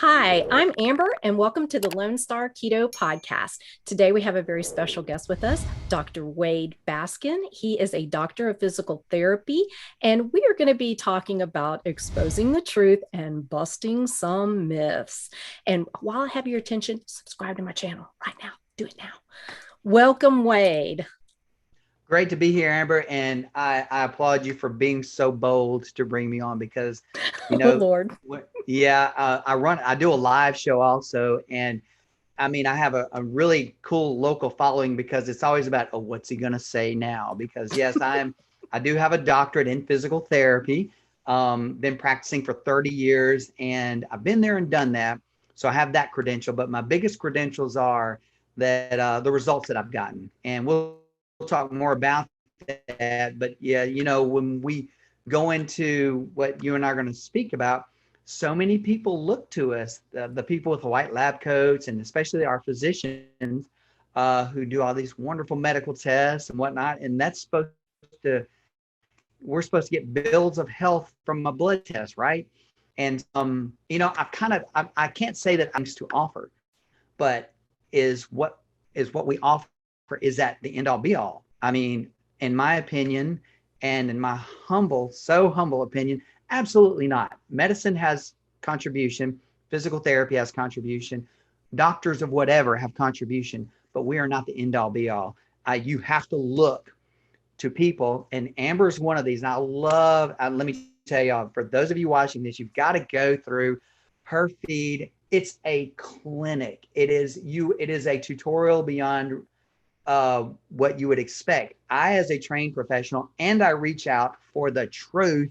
Hi, I'm Amber, and welcome to the Lone Star Keto Podcast. Today, we have a very special guest with us, Dr. Wade Baskin. He is a doctor of physical therapy, and we are going to be talking about exposing the truth and busting some myths. And while I have your attention, subscribe to my channel right now. Do it now. Welcome, Wade. Great to be here, Amber, and I applaud you for being so bold to bring me on because, you Oh, know, Lord. I do a live show also, and I mean, I have a really cool local following because it's always about, oh, what's he gonna say now? Because yes, I do have a doctorate in physical therapy, been practicing for 30 years, and I've been there and done that, so I have that credential. But my biggest credentials are that the results that I've gotten, and we'll talk more about that. But yeah, when we go into what you and I are going to speak about, so many people look to us, the people with the white lab coats, and especially our physicians who do all these wonderful medical tests and whatnot. And that's to, we're supposed to get bills of health from a blood test, right? And I can't say that I'm to offer, but is what we offer, is that the end all be all? I mean, in my opinion, and in my humble opinion, absolutely not. Medicine has contribution, physical therapy has contribution, doctors of whatever have contribution, but we are not the end all be all. You have to look to people, and Amber's one of these. And I love, let me tell y'all, for those of you watching this, you've got to go through her feed. It's a clinic. It is a tutorial beyond what you would expect. I, as a trained professional, and I reach out for the truth.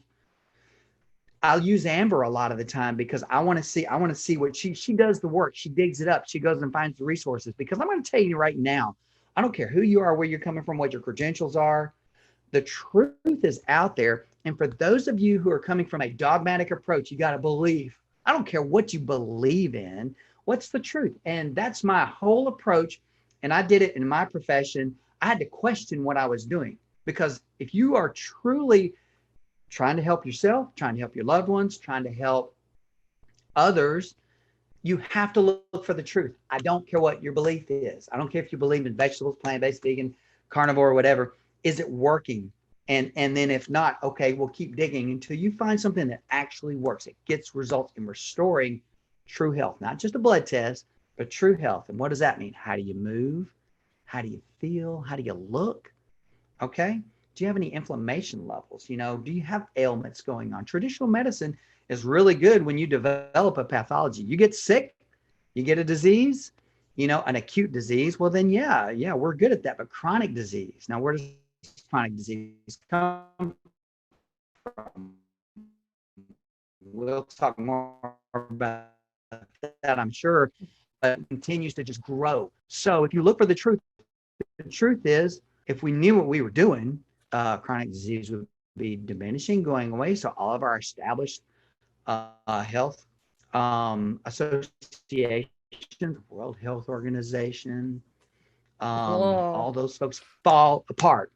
I'll use Amber a lot of the time because I want to see what she does the work. She digs it up. She goes and finds the resources, because I'm going to tell you right now, I don't care who you are, where you're coming from, what your credentials are. The truth is out there. And for those of you who are coming from a dogmatic approach, you got to believe. I don't care what you believe in. What's the truth? And that's my whole approach. And I did it in my profession. I had to question what I was doing, because if you are truly trying to help yourself, trying to help your loved ones, trying to help others, you have to look for the truth. I don't care what your belief is. I don't care if you believe in vegetables, plant-based, vegan, carnivore, whatever. Is it working? And then if not, okay, we'll keep digging until you find something that actually works. It gets results in restoring true health, not just a blood test, but true health. And what does that mean? How do you move? How do you feel? How do you look? Okay. Do you have any inflammation levels? Do you have ailments going on? Traditional medicine is really good when you develop a pathology. You get sick, you get a disease, an acute disease. Well, then, yeah, we're good at that. But chronic disease, now where does chronic disease come from? We'll talk more about that, I'm sure, but it continues to just grow. So if you look for the truth is, if we knew what we were doing, chronic disease would be diminishing, going away. So all of our established health associations, World Health Organization, all those folks fall apart.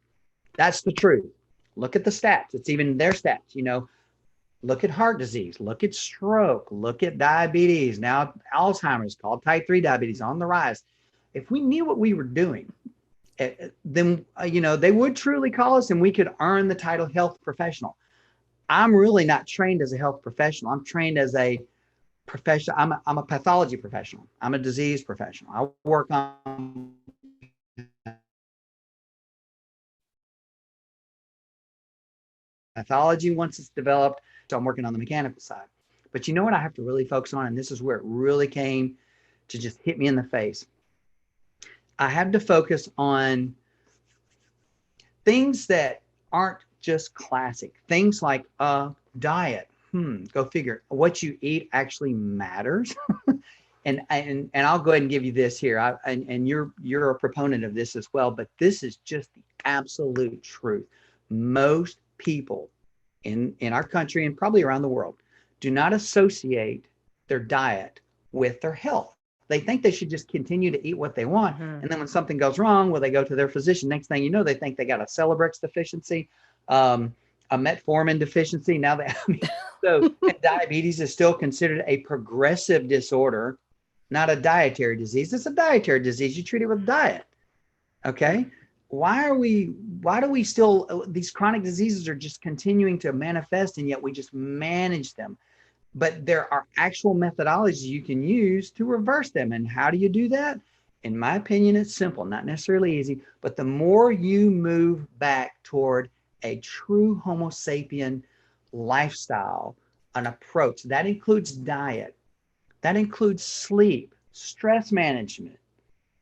That's the truth. Look at the stats. It's even their stats. Look at heart disease, look at stroke, look at diabetes. Now Alzheimer's, called type 3 diabetes, on the rise. If we knew what we were doing, then they would truly call us, and we could earn the title health professional. I'm really not trained as a health professional. I'm trained as a professional. I'm a pathology professional. I'm a disease professional. I work on pathology once it's developed. So I'm working on the mechanical side. But you know what I have to really focus on, and this is where it really came to just hit me in the face. I have to focus on things that aren't just classic. Things like diet. Go figure. What you eat actually matters. and I'll go ahead and give you this here. And you're a proponent of this as well, but this is just the absolute truth. Most people in our country, and probably around the world, do not associate their diet with their health. They think they should just continue to eat what they want. Mm-hmm. And then when something goes wrong, well, they go to their physician. Next thing you know, they think they got a Celebrex deficiency. a metformin deficiency. Now that, so diabetes is still considered a progressive disorder, not a dietary disease. It's a dietary disease. You treat it with diet. Okay. Why do we still, these chronic diseases are just continuing to manifest, and yet we just manage them. But there are actual methodologies you can use to reverse them. And how do you do that? In my opinion, it's simple, not necessarily easy, but the more you move back toward a true Homo sapien lifestyle, an approach that includes diet, that includes sleep, stress management.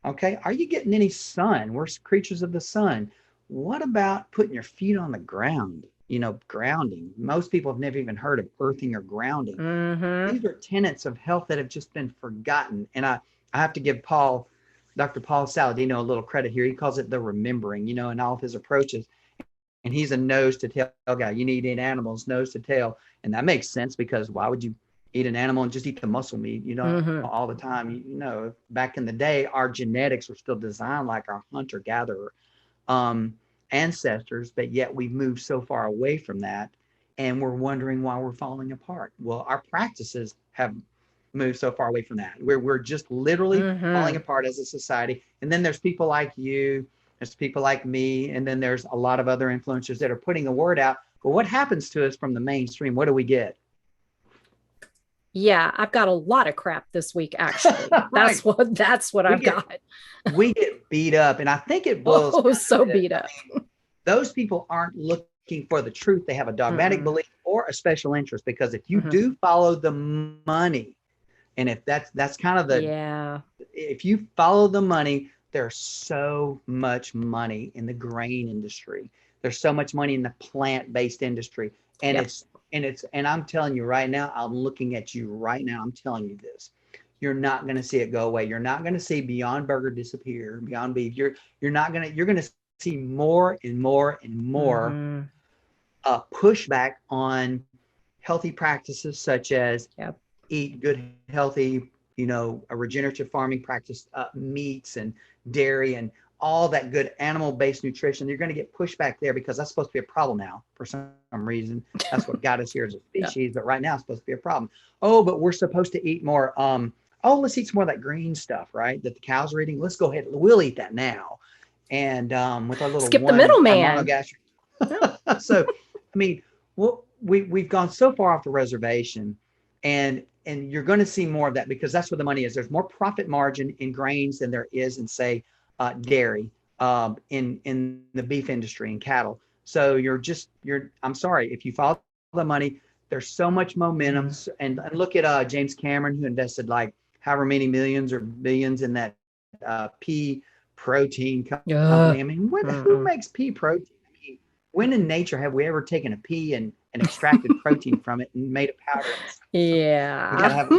Okay. Are you getting any sun? We're creatures of the sun. What about putting your feet on the ground? Grounding. Most people have never even heard of earthing or grounding. These are tenets of health that have just been forgotten. And I have to give Dr. Paul Saladino, a little credit here. He calls it the remembering, in all of his approaches. And he's a nose to tail guy. You need to eat animals, nose to tail. And that makes sense, because why would you eat an animal and just eat the muscle meat, all the time? Back in the day, our genetics were still designed like our hunter-gatherer ancestors, but yet we've moved so far away from that, and we're wondering why we're falling apart. Well, our practices have moved so far away from that. We're just literally falling apart as a society. And then there's people like you, there's people like me, and then there's a lot of other influencers that are putting the word out. But what happens to us from the mainstream? What do we get? Yeah, I've got a lot of crap this week, actually. Right. That's what I've got. We get beat up, and I think it boils beat up. Those people aren't looking for the truth. They have a dogmatic belief or a special interest, because if you do follow the money, and if that's kind of if you follow the money, there's so much money in the grain industry. There's so much money in the plant-based industry, and and I'm telling you right now, I'm looking at you right now, I'm telling you this. You're not going to see it go away. You're not going to see Beyond Burger you're going to see more and more and more pushback on healthy practices, such as eat good, healthy, a regenerative farming practice, meats and dairy and all that good animal-based nutrition. You're going to get pushback there, because that's supposed to be a problem now for some reason. That's what got us here as a species. But right now it's supposed to be a problem. Oh, but we're supposed to eat more. Let's eat some more of that green stuff, right? That the cows are eating. Let's go ahead. We'll eat that now. And with our little skip the middleman. So, I mean, we've gone so far off the reservation, and you're going to see more of that, because that's where the money is. There's more profit margin in grains than there is in, say, dairy, in the beef industry and cattle. So I'm sorry, if you follow the money, there's so much momentum. And look at James Cameron, who invested like however many millions or billions in that pea protein company. I mean, who makes pea protein? I mean, when in nature have we ever taken a pea and extracted protein from it and made a powder? Yeah. We gotta have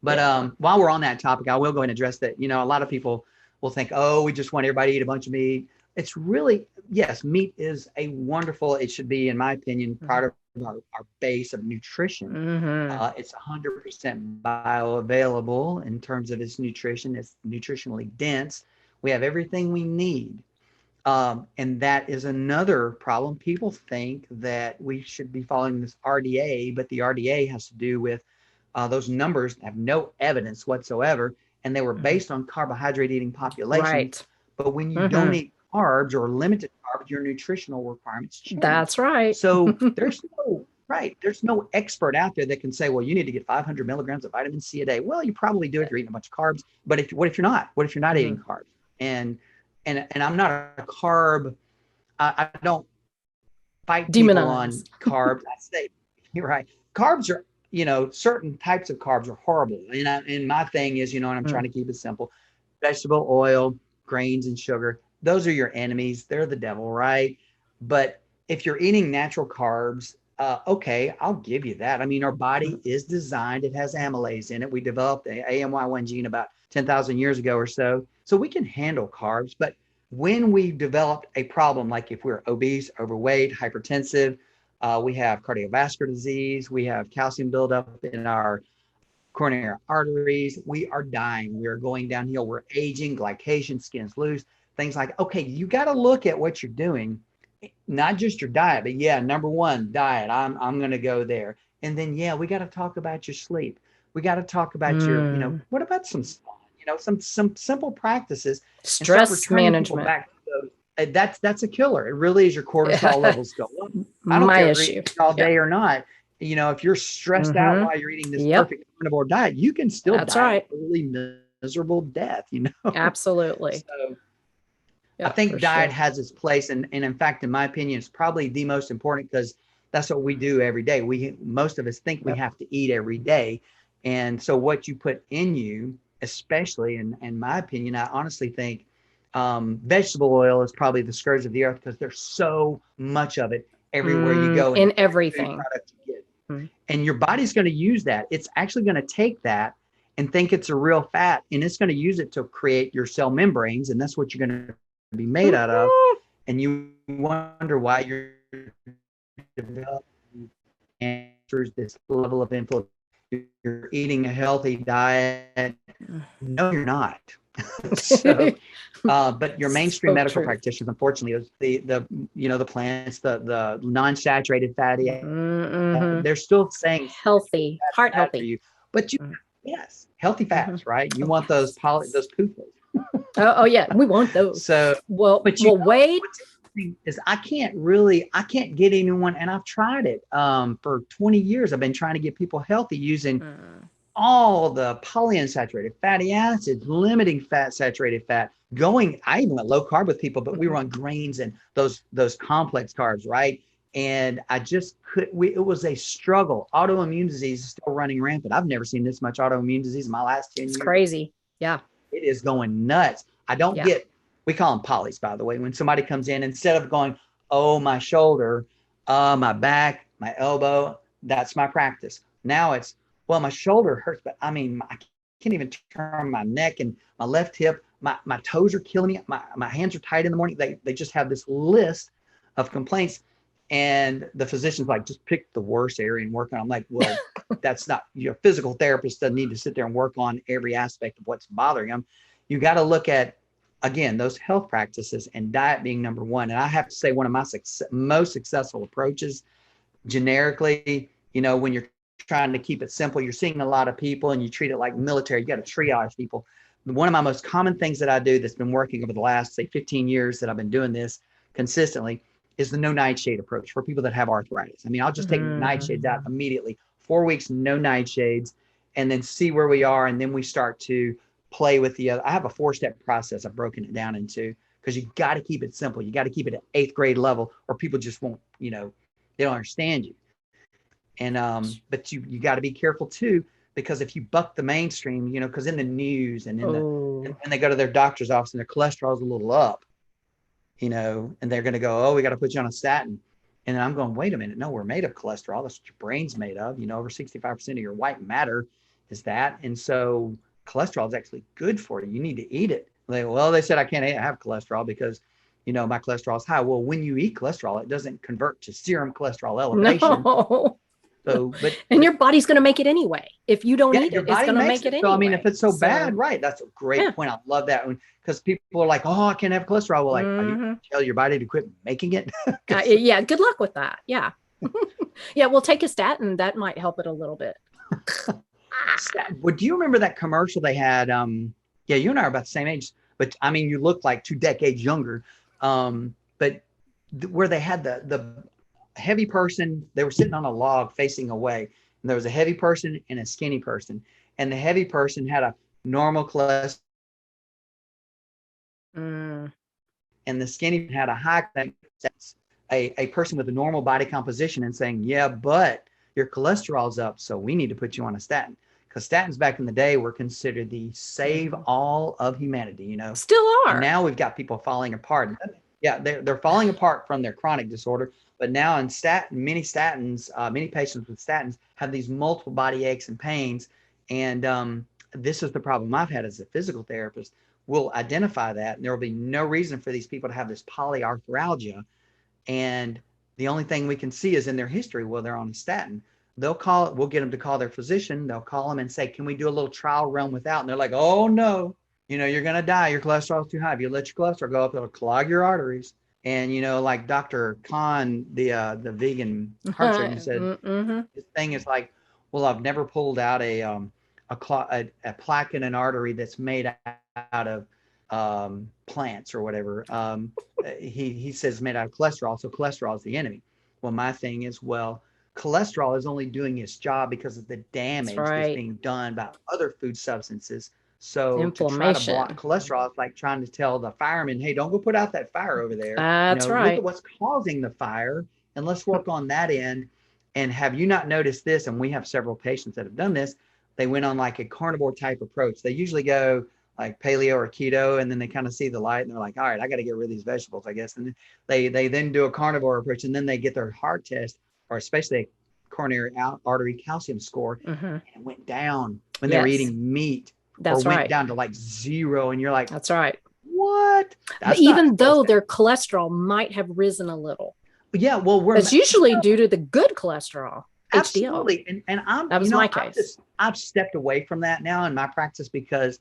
But while we're on that topic, I will go ahead and address that. A lot of people will think, oh, we just want everybody to eat a bunch of meat. It's really, yes, meat is it should be, in my opinion, part of our base of nutrition. It's 100% bioavailable in terms of its nutrition. It's nutritionally dense. We have everything we need. And that is another problem. People think that we should be following this RDA, but the RDA has to do with those numbers have no evidence whatsoever, and they were based on carbohydrate eating populations. Right. But when you don't eat carbs or limited carbs, your nutritional requirements change. That's right. So there's no expert out there that can say, well, you need to get 500 milligrams of vitamin C a day. Well, you probably do if you're eating a bunch of carbs. But what if you're not? What if you're not eating carbs? And I'm not a carb. I don't fight people on carbs. I say, you're right. Carbs are, certain types of carbs are horrible. And my thing is, and I'm trying to keep it simple, vegetable oil, grains, and sugar, those are your enemies. They're the devil, right? But if you're eating natural carbs, okay, I'll give you that. I mean, our body is designed, it has amylase in it. We developed the AMY1 gene about 10,000 years ago or so. So we can handle carbs. But when we developed a problem, like if we're obese, overweight, hypertensive, we have cardiovascular disease, we have calcium buildup in our coronary arteries, we are dying, we are going downhill, we're aging, glycation, skin's loose, things like, okay, you got to look at what you're doing not just your diet, but yeah, number one, diet. I'm going to go there. And then, yeah, we got to talk about your sleep. We got to talk about your, what about some, some simple practices and start Stress returning people management. back to those. That's a killer. It really is. Your cortisol levels go up. I don't My care if you're issue. eating all Yeah. day or not. If you're stressed out while you're eating this Yep. perfect carnivore diet, you can still That's die right. a really miserable death, Absolutely. So I Yep, for think diet sure. has its place. And in fact, in my opinion, it's probably the most important because that's what we do every day. Most of us think we Yep. have to eat every day. And so what you put in you, especially in my opinion, I honestly think vegetable oil is probably the scourge of the earth because there's so much of it everywhere you go and In every food everything. product you get. Mm. And your body's going to use that. It's actually going to take that and think it's a real fat, and it's going to use it to create your cell membranes, and that's what you're going to be made out of. And you wonder why you're developing cancers, this level of inflammation. You're eating a healthy diet. No, you're not. So, but your mainstream So medical true. practitioners, unfortunately, the plants, the non-saturated fatty they're still saying Healthy, heart bad for healthy. you, but yes, healthy fats, right? You Oh, want those yes. those PUFAs. Oh, yeah, we want those. So, Well, but Wade. what's interesting is I can't get anyone, and I've tried it for 20 years. I've been trying to get people healthy using all the polyunsaturated fatty acids, limiting saturated fat. I even went low carb with people, but we were on grains and those complex carbs, right? And I just it was a struggle. Autoimmune disease is still running rampant. I've never seen this much autoimmune disease in my last 10 It's years. crazy. Yeah. It is going nuts. I don't Yeah. we call them polys, by the way. When somebody comes in, instead of going, oh, my shoulder, my back, my elbow, that's my practice. Now it's, well, my shoulder hurts, but I mean, I can't even turn my neck and my left hip. My toes are killing me. My hands are tight in the morning. They just have this list of complaints. And the physician's like, just pick the worst area and work on it. I'm like, well, that's not, your physical therapist doesn't need to sit there and work on every aspect of what's bothering them. You got to look at, again, those health practices and diet being number one. And I have to say, one of my most successful approaches generically, when you're trying to keep it simple, you're seeing a lot of people and you treat it like military, you got to triage people. One of my most common things that I do that's been working over the last, say, 15 years that I've been doing this consistently is the no nightshade approach for people that have arthritis. I mean, I'll just take nightshades out immediately, 4 weeks, no nightshades, and then see where we are. And then we start to play with the other. I have a 4-step process I've broken it down into because you got to keep it simple. You got to keep it at 8th grade level or people just won't, they don't understand you. And, but you got to be careful too, because if you buck the mainstream, because in the news and when they go to their doctor's office and their cholesterol is a little up, and they're going to go, oh, we got to put you on a statin. And I'm going, wait a minute. No, we're made of cholesterol. That's what your brain's made of. Over 65% of your white matter is that. And so cholesterol is actually good for you. You need to eat it. They said I can't have cholesterol because, my cholesterol is high. Well, when you eat cholesterol, it doesn't convert to serum cholesterol elevation. No. So, and your body's going to make it anyway. If you don't eat your it, body it's going to makes make it it. anyway. So, I mean, if it's so bad, right. That's a great point. I love that one because people are like, oh, I can't have cholesterol. Well, are you going to tell your body to quit making it? Yeah. Good luck with that. Yeah. Yeah. We'll take a statin. That might help it a little bit. Well, do you remember that commercial they had? Yeah, you and I are about the same age, but I mean, you look like 2 decades younger. But where they had the heavy person, they were sitting on a log facing away, and there was a heavy person and a skinny person, and the heavy person had a normal cholesterol, and the skinny had a high. A person with a normal body composition and saying, yeah, but your cholesterol's up, so we need to put you on a statin. Because statins back in the day were considered the save all of humanity, Still are. And now we've got people falling apart. Yeah, they're falling apart from their chronic disorder. But now in many patients with statins have these multiple body aches and pains. And this is the problem I've had as a physical therapist. We'll identify that, and there will be no reason for these people to have this polyarthralgia. And the only thing we can see is in their history, well, they're on a statin. We'll get them to call their physician. They'll call them and say, can we do a little trial run without? And they're like, oh no, you're going to die. Your cholesterol is too high. If you let your cholesterol go up, it'll clog your arteries. And, like Dr. Khan, the vegan heart surgeon said, Mm-hmm. his thing is like, well, I've never pulled out a plaque in an artery that's made out of plants or whatever. He says made out of cholesterol, so cholesterol is the enemy. Well, my thing is, well, cholesterol is only doing its job because of the That's damage that's right. being done by other food substances. So to try to block Inflammation. cholesterol, it's like trying to tell the fireman, hey, don't go put out that fire over there. That's Look at right. what's causing the fire and let's work on that end. And have you not noticed this? And we have several patients that have done this. They went on like a carnivore type approach. They usually go like paleo or keto, and then they kind of see the light and they're like, all right, I got to get rid of these vegetables, I guess. And they then do a carnivore approach, and then they get their heart test, or especially a coronary artery calcium score, Mm-hmm. and it went down when they were Yes, eating meat, or that's went right. down to like 0. And you're like, That's right. what? But That's not even supposed though to. their cholesterol might have risen a little, Yeah, well, it's usually due to the good cholesterol, HDL. absolutely. And I'm, That was my case. I've stepped away from that now in my practice because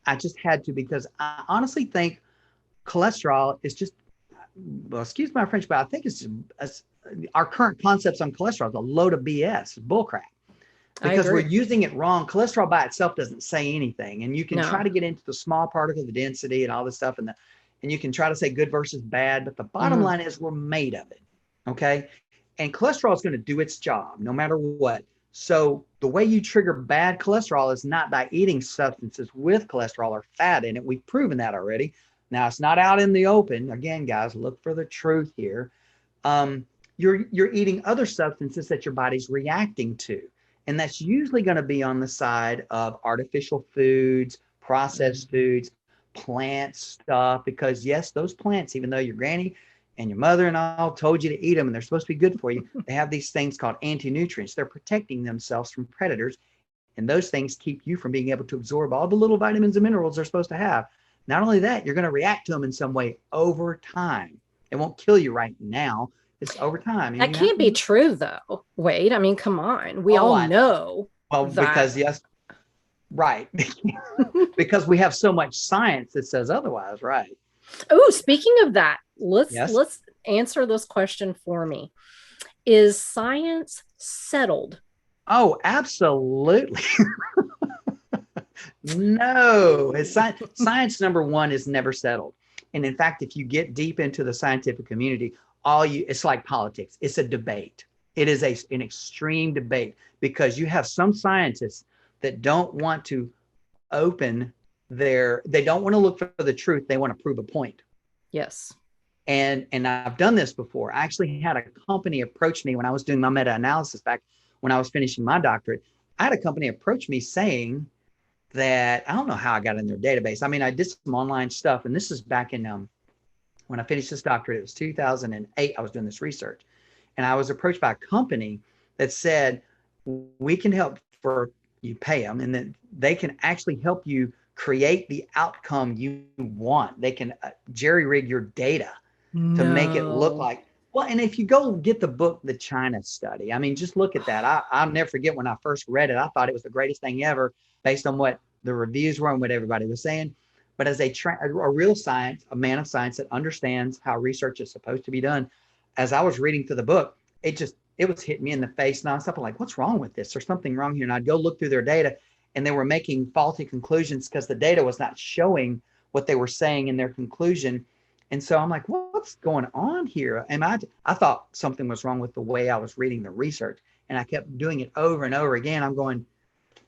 I just had to, because I honestly think cholesterol is just, well, excuse my French, but I think it's our current concepts on cholesterol is a load of BS, bullcrap, I because we're agree. using it wrong. Cholesterol by itself doesn't say anything. And you can try No. to get into the small particle, the density and all this stuff. And you can try to say good versus bad, but the bottom Mm-hmm. line is we're made of it. Okay. And cholesterol is going to do its job no matter what. So the way you trigger bad cholesterol is not by eating substances with cholesterol or fat in it. We've proven that already. Now it's not out in the open. Again, guys, look for the truth here. You're eating other substances that your body's reacting to. And that's usually going to be on the side of artificial foods, processed foods, plant stuff. Because yes, those plants, even though your granny and your mother and all told you to eat them and they're supposed to be good for you, they have these things called anti-nutrients. They're protecting themselves from predators. And those things keep you from being able to absorb all the little vitamins and minerals they're supposed to have. Not only that, you're going to react to them in some way over time. It won't kill you right now. It's over time. And That you have can't to be look. true, though. Wade, I mean, come on. We Oh, all I know well, that. because yes, right. Because we have so much science that says otherwise, right? Oh, speaking of that, let's Yes. let's answer this question for me. Is science settled? Oh, absolutely. No, it's science number one is never settled. And in fact, if you get deep into the scientific community, it's like politics. It's a debate. It is an extreme debate because you have some scientists that don't want to they don't want to look for the truth. They want to prove a point. Yes. And I've done this before. I actually had a company approach me when I was doing my meta-analysis back when I was finishing my doctorate. I had a company approach me saying that I don't know how I got in their database. I mean, I did some online stuff, and this is back in when I finished this doctorate. It was 2008. I was doing this research, and I was approached by a company that said we can help for you pay them, and then they can actually help you create the outcome you want. They can jerry rig your data to make it look No. like. Well, and if you go get the book, The China Study, I mean, just look at that. I'll never forget when I first read it. I thought it was the greatest thing ever based on what the reviews were and what everybody was saying. But as a real science, a man of science that understands how research is supposed to be done, as I was reading through the book, it was hitting me in the face nonstop. I'm like, what's wrong with this? There's something wrong here. And I'd go look through their data, and they were making faulty conclusions because the data was not showing what they were saying in their conclusion. And so I'm like, what's going on here? And I thought something was wrong with the way I was reading the research. And I kept doing it over and over again. I'm going,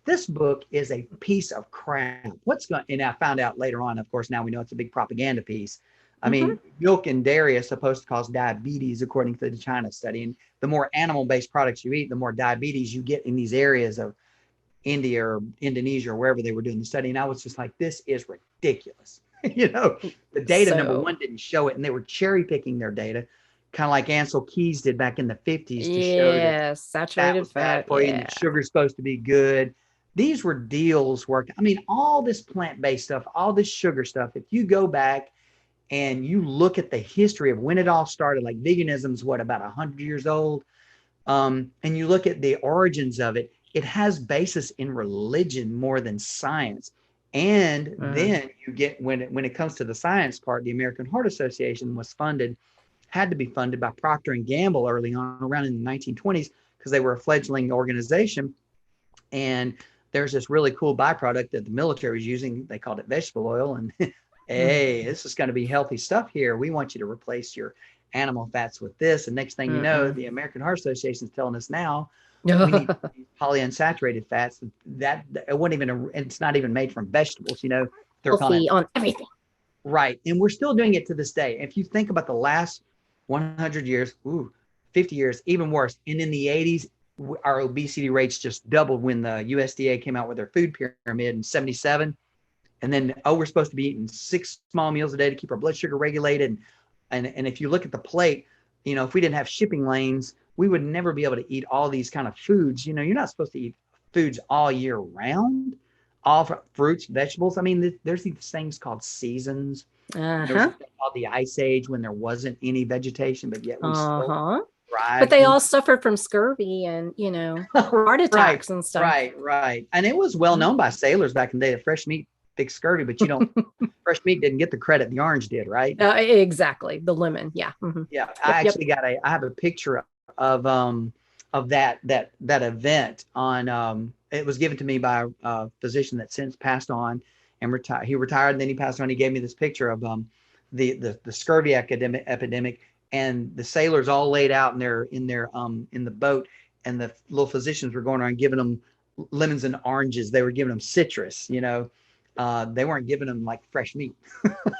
this book is a piece of crap. And I found out later on, of course, now we know it's a big propaganda piece. I Mm-hmm. mean, milk and dairy is supposed to cause diabetes, according to the China study. And the more animal-based products you eat, the more diabetes you get in these areas of India or Indonesia or wherever they were doing the study. And I was just like, this is ridiculous. The data, number So, one, didn't show it. And they were cherry picking their data, kind of like Ansel Keys did back in the 50s to show that yes, fat saturated was bad fat. for you and that Yeah. sugar's supposed to be good. These were deals working. I mean, all this plant-based stuff, all this sugar stuff, if you go back and you look at the history of when it all started, like veganism is what, about 100 years old? And you look at the origins of it, it has basis in religion more than science. And then you get, when it comes to the science part, the American Heart Association had to be funded by Procter and Gamble early on, around in the 1920s, because they were a fledgling organization. And there's this really cool byproduct that the military was using. They called it vegetable oil. And hey, this is going to be healthy stuff here. We want you to replace your animal fats with this. And next thing you know, the American Heart Association is telling us now we need polyunsaturated fats that it wouldn't even, it's not even made from vegetables, they're healthy on everything. Right. And we're still doing it to this day. If you think about the last 100 years, 50 years, even worse. And in the 80s, our obesity rates just doubled when the USDA came out with their food pyramid in 77. And then, we're supposed to be eating 6 small meals a day to keep our blood sugar regulated. And if you look at the plate, if we didn't have shipping lanes, we would never be able to eat all these kind of foods. You're not supposed to eat foods all year round, all fruits, vegetables. I mean, there's these things called seasons. There's a thing called the Ice Age when there wasn't any vegetation, but yet we still thrived. But they all suffered from scurvy and, heart attacks and stuff. Right. And it was well known by sailors back in the day that fresh meat fixed scurvy, but fresh meat didn't get the credit the orange did, right? Exactly. The lemon. Yeah. Yeah. I actually I have a picture of that event on, it was given to me by a physician that since passed on and retired. He retired and then he passed on. He gave me this picture of the scurvy epidemic, and the sailors all laid out in the boat, and the little physicians were going around giving them lemons and oranges. They were giving them citrus, they weren't giving them like fresh meat.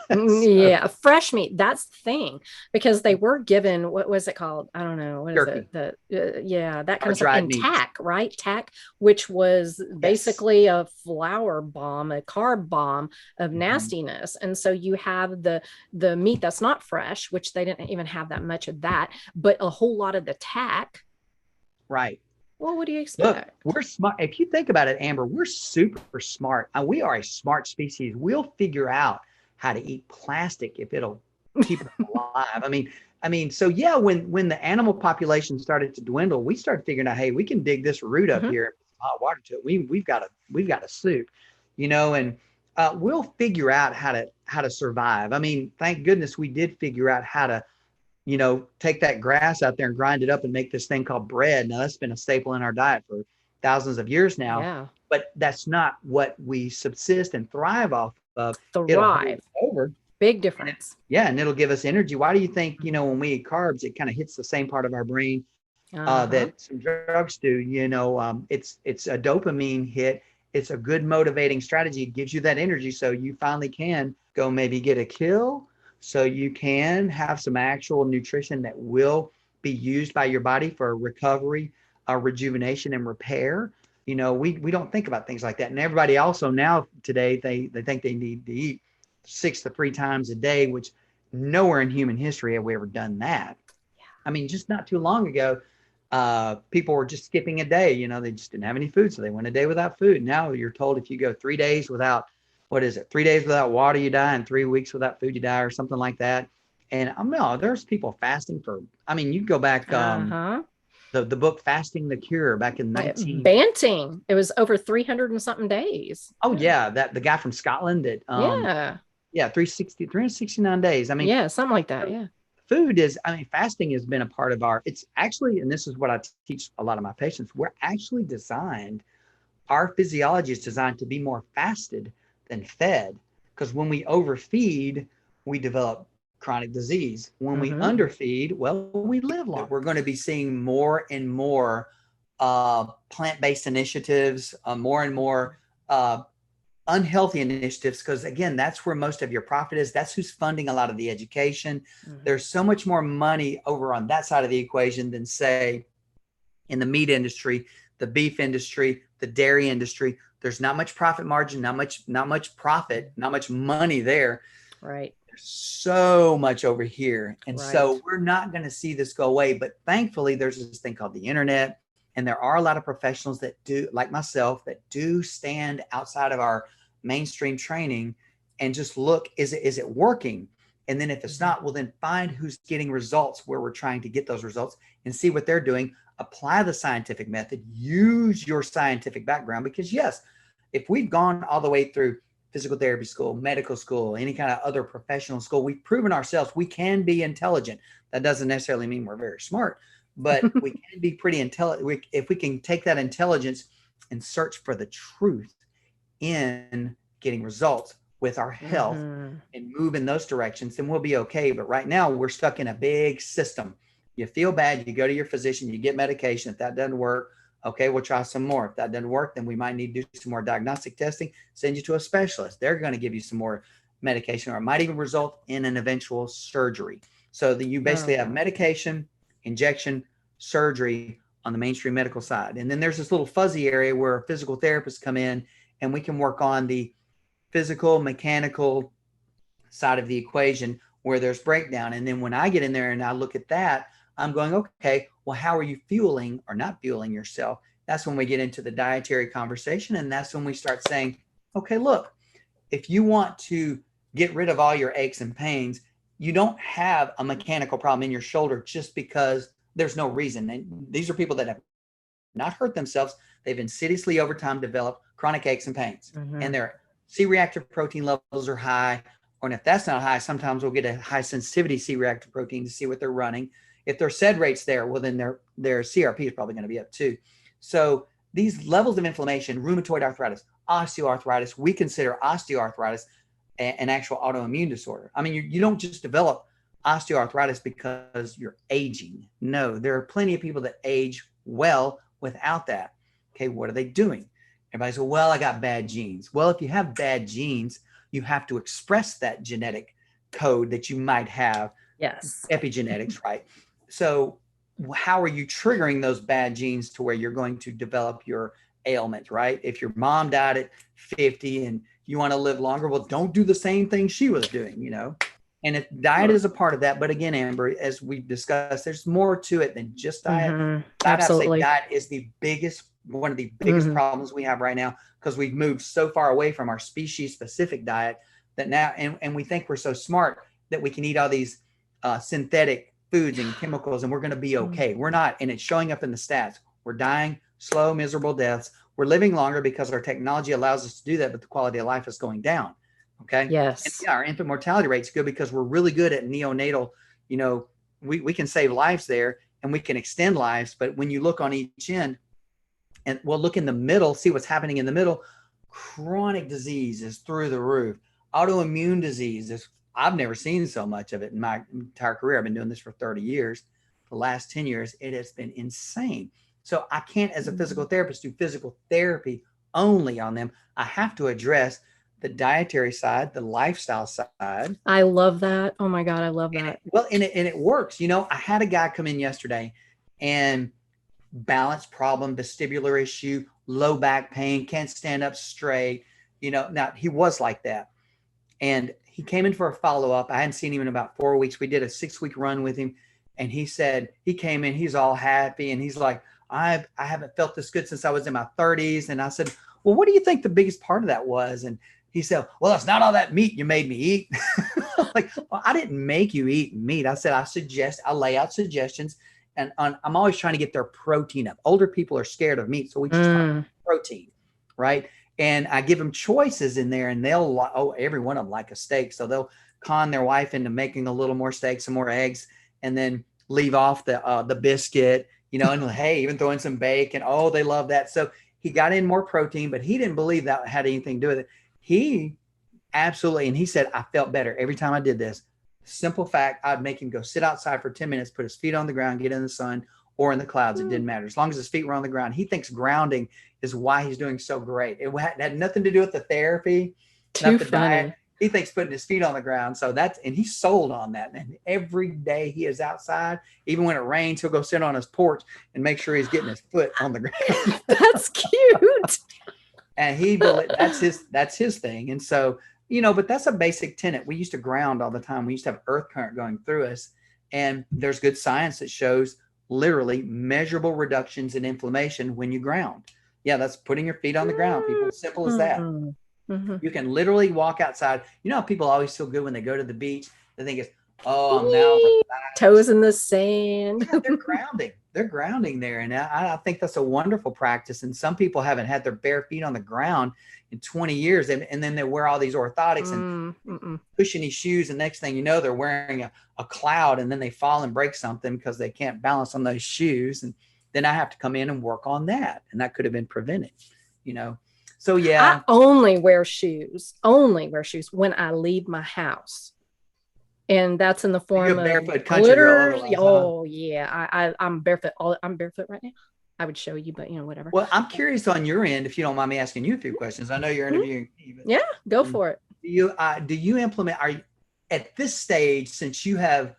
Yeah, fresh meat. That's the thing, because they were given, what was it called? I don't know. What Jerky. Is it? That kind of stuff. Dried And meats. tack, right? Tack, which was basically a flour bomb, a carb bomb of nastiness. And so you have the meat that's not fresh, which they didn't even have that much of that, but a whole lot of the tack. Right. Well, what do you expect? Look, we're smart. If you think about it, Amber, we're super smart. We are a smart species. We'll figure out how to eat plastic if it'll keep us alive. I mean, so yeah, when the animal population started to dwindle, we started figuring out, hey, we can dig this root up here and put hot water to it. We've got a soup, and we'll figure out how to survive. I mean, thank goodness we did figure out how to, take that grass out there and grind it up and make this thing called bread. Now that's been a staple in our diet for thousands of years now. Yeah. But that's not what we subsist and thrive off of. Thrive. Over. Big difference. And it'll give us energy. Why do you think, when we eat carbs, it kind of hits the same part of our brain that some drugs do? It's a dopamine hit. It's a good motivating strategy. It gives you that energy so you finally can go maybe get a kill, so you can have some actual nutrition that will be used by your body for recovery, rejuvenation, and repair. We don't think about things like that. And everybody also now today, they think they need to eat 6 to 3 times a day, which nowhere in human history have we ever done that. Yeah. I mean, just not too long ago, people were just skipping a day. They just didn't have any food, so they went a day without food. Now you're told if you go 3 days without, 3 days without water, you die, and 3 weeks without food, you die, or something like that. And no, there's people fasting for, you go back, the book Fasting the Cure back in 19... Banting. It was over 300 and something days. Oh yeah. That the guy from Scotland that, 369 days. Something like that. Yeah. Food is, fasting has been a part of it's actually, and this is what I teach a lot of my patients, we're actually our physiology is designed to be more fasted than fed, because when we overfeed, we develop chronic disease. When we underfeed, we live long. We're going to be seeing more and more plant-based initiatives, more and more unhealthy initiatives, because again, that's where most of your profit is. That's who's funding a lot of the education. There's so much more money over on that side of the equation than, say, in the meat industry, the beef industry, the dairy industry. There's not much profit margin, not much profit, not much money there. Right. There's so much over here. And so we're not going to see this go away. But thankfully, there's this thing called the internet. And there are a lot of professionals that do, like myself, that do stand outside of our mainstream training and just look, is it working? And then if it's not, well, then find who's getting results where we're trying to get those results and see what they're doing. Apply the scientific method, use your scientific background, because yes, if we've gone all the way through physical therapy school, medical school, any kind of other professional school. We've proven ourselves we can be intelligent. That doesn't necessarily mean we're very smart, but we can be pretty intelligent. If we can take that intelligence and search for the truth in getting results with our health and move in those directions, then we'll be okay. But right now we're stuck in a big system. You feel bad, you go to your physician, you get medication. If that doesn't work, okay, we'll try some more. If that doesn't work, then we might need to do some more diagnostic testing, send you to a specialist. They're going to give you some more medication, or it might even result in an eventual surgery. So that you basically have medication, injection, surgery on the mainstream medical side. And then there's this little fuzzy area where physical therapists come in and we can work on the physical, mechanical side of the equation where there's breakdown. And then when I get in there and I look at that, I'm going, okay, well, how are you fueling or not fueling yourself? That's when we get into the dietary conversation. And that's when we start saying, okay, look, if you want to get rid of all your aches and pains, you don't have a mechanical problem in your shoulder just because there's no reason. And these are people that have not hurt themselves. They've insidiously over time developed chronic aches and pains, and their C-reactive protein levels are high. Or if that's not high, sometimes we'll get a high sensitivity C-reactive protein to see what they're running. If their SED rate's there, well, then their CRP is probably going to be up too. So these levels of inflammation, rheumatoid arthritis, osteoarthritis, we consider osteoarthritis an actual autoimmune disorder. I mean, you don't just develop osteoarthritis because you're aging. No, there are plenty of people that age well without that. Okay, what are they doing? Everybody says, well, I got bad genes. Well, if you have bad genes, you have to express that genetic code that you might have. Yes. Epigenetics, right? So how are you triggering those bad genes to where you're going to develop your ailment, right? If your mom died at 50 and you want to live longer, well, don't do the same thing she was doing, you know? And if diet is a part of that, but again, Amber, as we've discussed, there's more to it than just diet. Absolutely. Diet is one of the biggest problems we have right now, because we've moved so far away from our species specific diet that now, and we think we're so smart that we can eat all these synthetic foods and chemicals and we're going to be okay. We're not. And it's showing up in the stats. We're dying slow, miserable deaths. We're living longer because our technology allows us to do that, but the quality of life is going down. Okay. Yes. And yeah, our infant mortality rate is good because we're really good at neonatal. You know, we can save lives there and we can extend lives. But when you look on each end, and we'll look in the middle, see what's happening in the middle, chronic disease is through the roof. Autoimmune disease is, I've never seen so much of it in my entire career. I've been doing this for 30 years. The last 10 years, it has been insane. So I can't, as a physical therapist, do physical therapy only on them. I have to address the dietary side, the lifestyle side. I love that. Oh my God, I love that. And it works. You know, I had a guy come in yesterday and balance problem, vestibular issue, low back pain, can't stand up straight. You know, now he was like that. And he came in for a follow-up. I hadn't seen him in about 4 weeks. We did a 6-week run with him. And he said, he came in, he's all happy. And he's like, I haven't felt this good since I was in my 30s. And I said, well, what do you think the biggest part of that was? And he said, well, it's not all that meat you made me eat. Like, well, I didn't make you eat meat. I said, I lay out suggestions. And I'm always trying to get their protein up. Older people are scared of meat. So we just talk about protein, right? And I give them choices in there and every one of them like a steak. So they'll con their wife into making a little more steak, some more eggs, and then leave off the biscuit, you know, and hey, even throw in some bacon. Oh, they love that. So he got in more protein, but he didn't believe that had anything to do with it. He absolutely, and he said, I felt better every time I did this. Simple fact, I'd make him go sit outside for 10 minutes, put his feet on the ground, get in the sun or in the clouds. It didn't matter. As long as his feet were on the ground. He thinks grounding is why he's doing so great. It had nothing to do with the therapy, Too not the funny. diet. He thinks putting his feet on the ground. So and he's sold on that. And every day he is outside, even when it rains, he'll go sit on his porch and make sure he's getting his foot on the ground. That's cute. And that's his thing. And so, you know, but that's a basic tenet. We used to ground all the time. We used to have earth current going through us. And there's good science that shows literally measurable reductions in inflammation when you ground. Yeah, that's putting your feet on the ground, people. Simple as that. You can literally walk outside. You know how people always feel good when they go to the beach? They think it's Oh, I'm now Toes in the sand. yeah, they're grounding. They're grounding there. And I think that's a wonderful practice. And some people haven't had their bare feet on the ground in 20 years. And then they wear all these orthotics and cushiony shoes. And next thing you know, they're wearing a cloud, and then they fall and break something because they can't balance on those shoes. And then I have to come in and work on that. And that could have been prevented, you know? So yeah. I only wear shoes when I leave my house. And that's in the form of barefoot country girl. Oh yeah, I'm barefoot. I'm barefoot right now. I would show you, but whatever. Well, I'm curious on your end, if you don't mind me asking you a few questions. I know you're interviewing. Yeah, go for it. Do you implement? Are you at this stage, since you've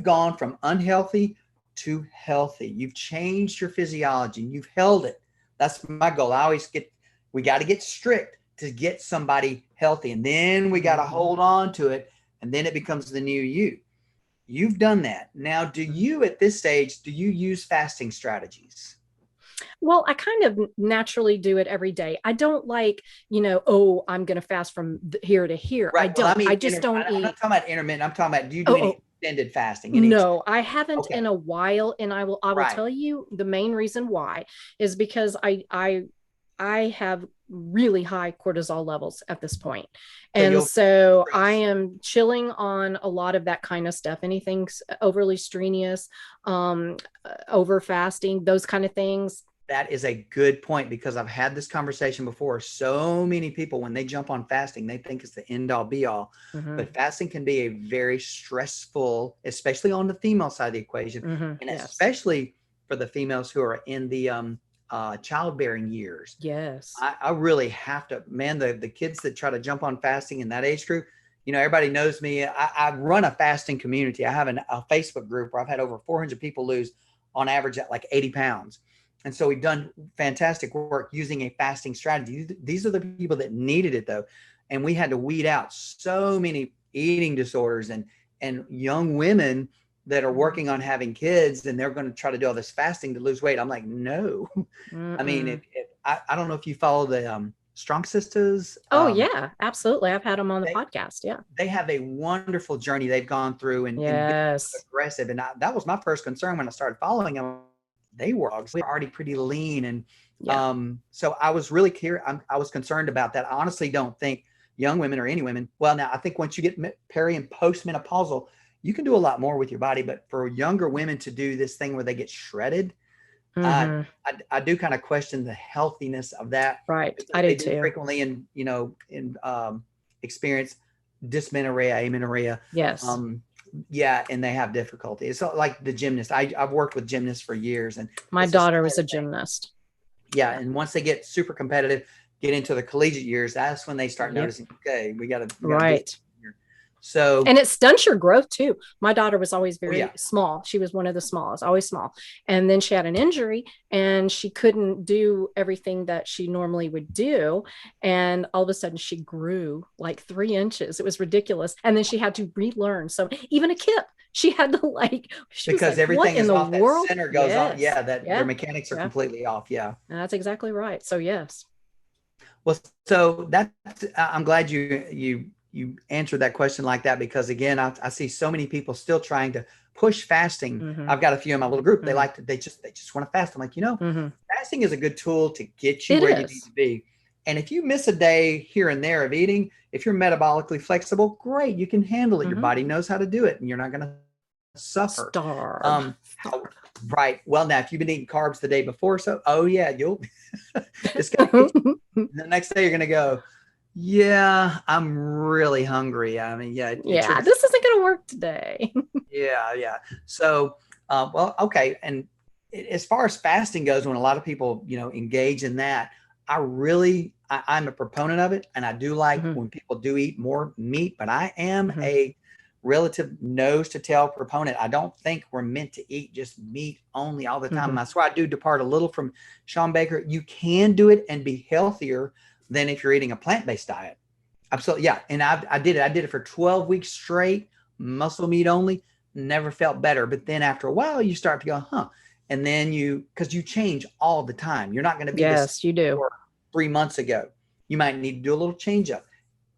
gone from unhealthy to healthy? You've changed your physiology. You've held it. That's my goal. We got to get strict to get somebody healthy, and then we got to hold on to it. And then it becomes the new you. You've done that. Now, do you at this stage, do you use fasting strategies? Well, I kind of naturally do it every day. I don't like, oh, I'm going to fast from here to here. Right. I don't. Well, I mean, I just don't eat. I'm not talking about intermittent. I'm talking about, do you do any extended fasting? No, I haven't in a while. And I will tell you the main reason why is because I have really high cortisol levels at this point. And so I am chilling on a lot of that kind of stuff. Anything overly strenuous, over fasting, those kind of things. That is a good point, because I've had this conversation before. So many people, when they jump on fasting, they think it's the end all be all, but fasting can be a very stressful, especially on the female side of the equation. And especially for the females who are in the, childbearing years. Yes. I really have to, man, the kids that try to jump on fasting in that age group, everybody knows me. I run a fasting community. I have a Facebook group where I've had over 400 people lose on average at like 80 pounds. And so we've done fantastic work using a fasting strategy. These are the people that needed it though. And we had to weed out so many eating disorders and young women that are working on having kids, and they're going to try to do all this fasting to lose weight. I'm like, no. I mean, I don't know if you follow the Strong Sisters. Oh yeah, absolutely. I've had them on the podcast. Yeah. They have a wonderful journey they've gone through and aggressive. And that was my first concern when I started following them. They were already pretty lean. And so I was really curious. I was concerned about that. I honestly don't think young women or any women, well, now I think once you get peri and postmenopausal, you can do a lot more with your body, but for younger women to do this thing where they get shredded, I do kind of question the healthiness of that. Right. I do too. Frequently experience dysmenorrhea, amenorrhea. Yes. And they have difficulty. It's like the gymnast. I've worked with gymnasts for years, and my daughter was a gymnast. Yeah. And once they get super competitive, get into the collegiate years, that's when they start noticing, okay, we got to right. So, and it stunts your growth too. My daughter was always very small. She was one of the smallest, always small. And then she had an injury and she couldn't do everything that she normally would do. And all of a sudden she grew like 3 inches. It was ridiculous. And then she had to relearn. So even a kip, she had to because everything is off, that center goes off. Yeah. Their mechanics are completely off. Yeah. And that's exactly right. So yes. Well, so I'm glad you answered that question like that, because again, I see so many people still trying to push fasting. I've got a few in my little group. They just want to fast. I'm like, fasting is a good tool to get you where you need to be. And if you miss a day here and there of eating, if you're metabolically flexible, great, you can handle it. Your body knows how to do it, and you're not going to suffer. Starve. Right. Well, now if you've been eating carbs the day before, you'll it's gonna the next day you're going to go, yeah, I'm really hungry. I mean, this isn't going to work today. Yeah. So, okay. And as far as fasting goes, when a lot of people, engage in that, I'm a proponent of it. And I do like when people do eat more meat, but I am a relative nose to tail proponent. I don't think we're meant to eat just meat only all the time. And that's why I do depart a little from Sean Baker. You can do it and be healthier than if you're eating a plant-based diet. Absolutely. Yeah. And I did it for 12 weeks straight, muscle meat only, never felt better. But then after a while you start to go, and then because you change all the time. You're not going to be you do. 3 months ago. You might need to do a little change up.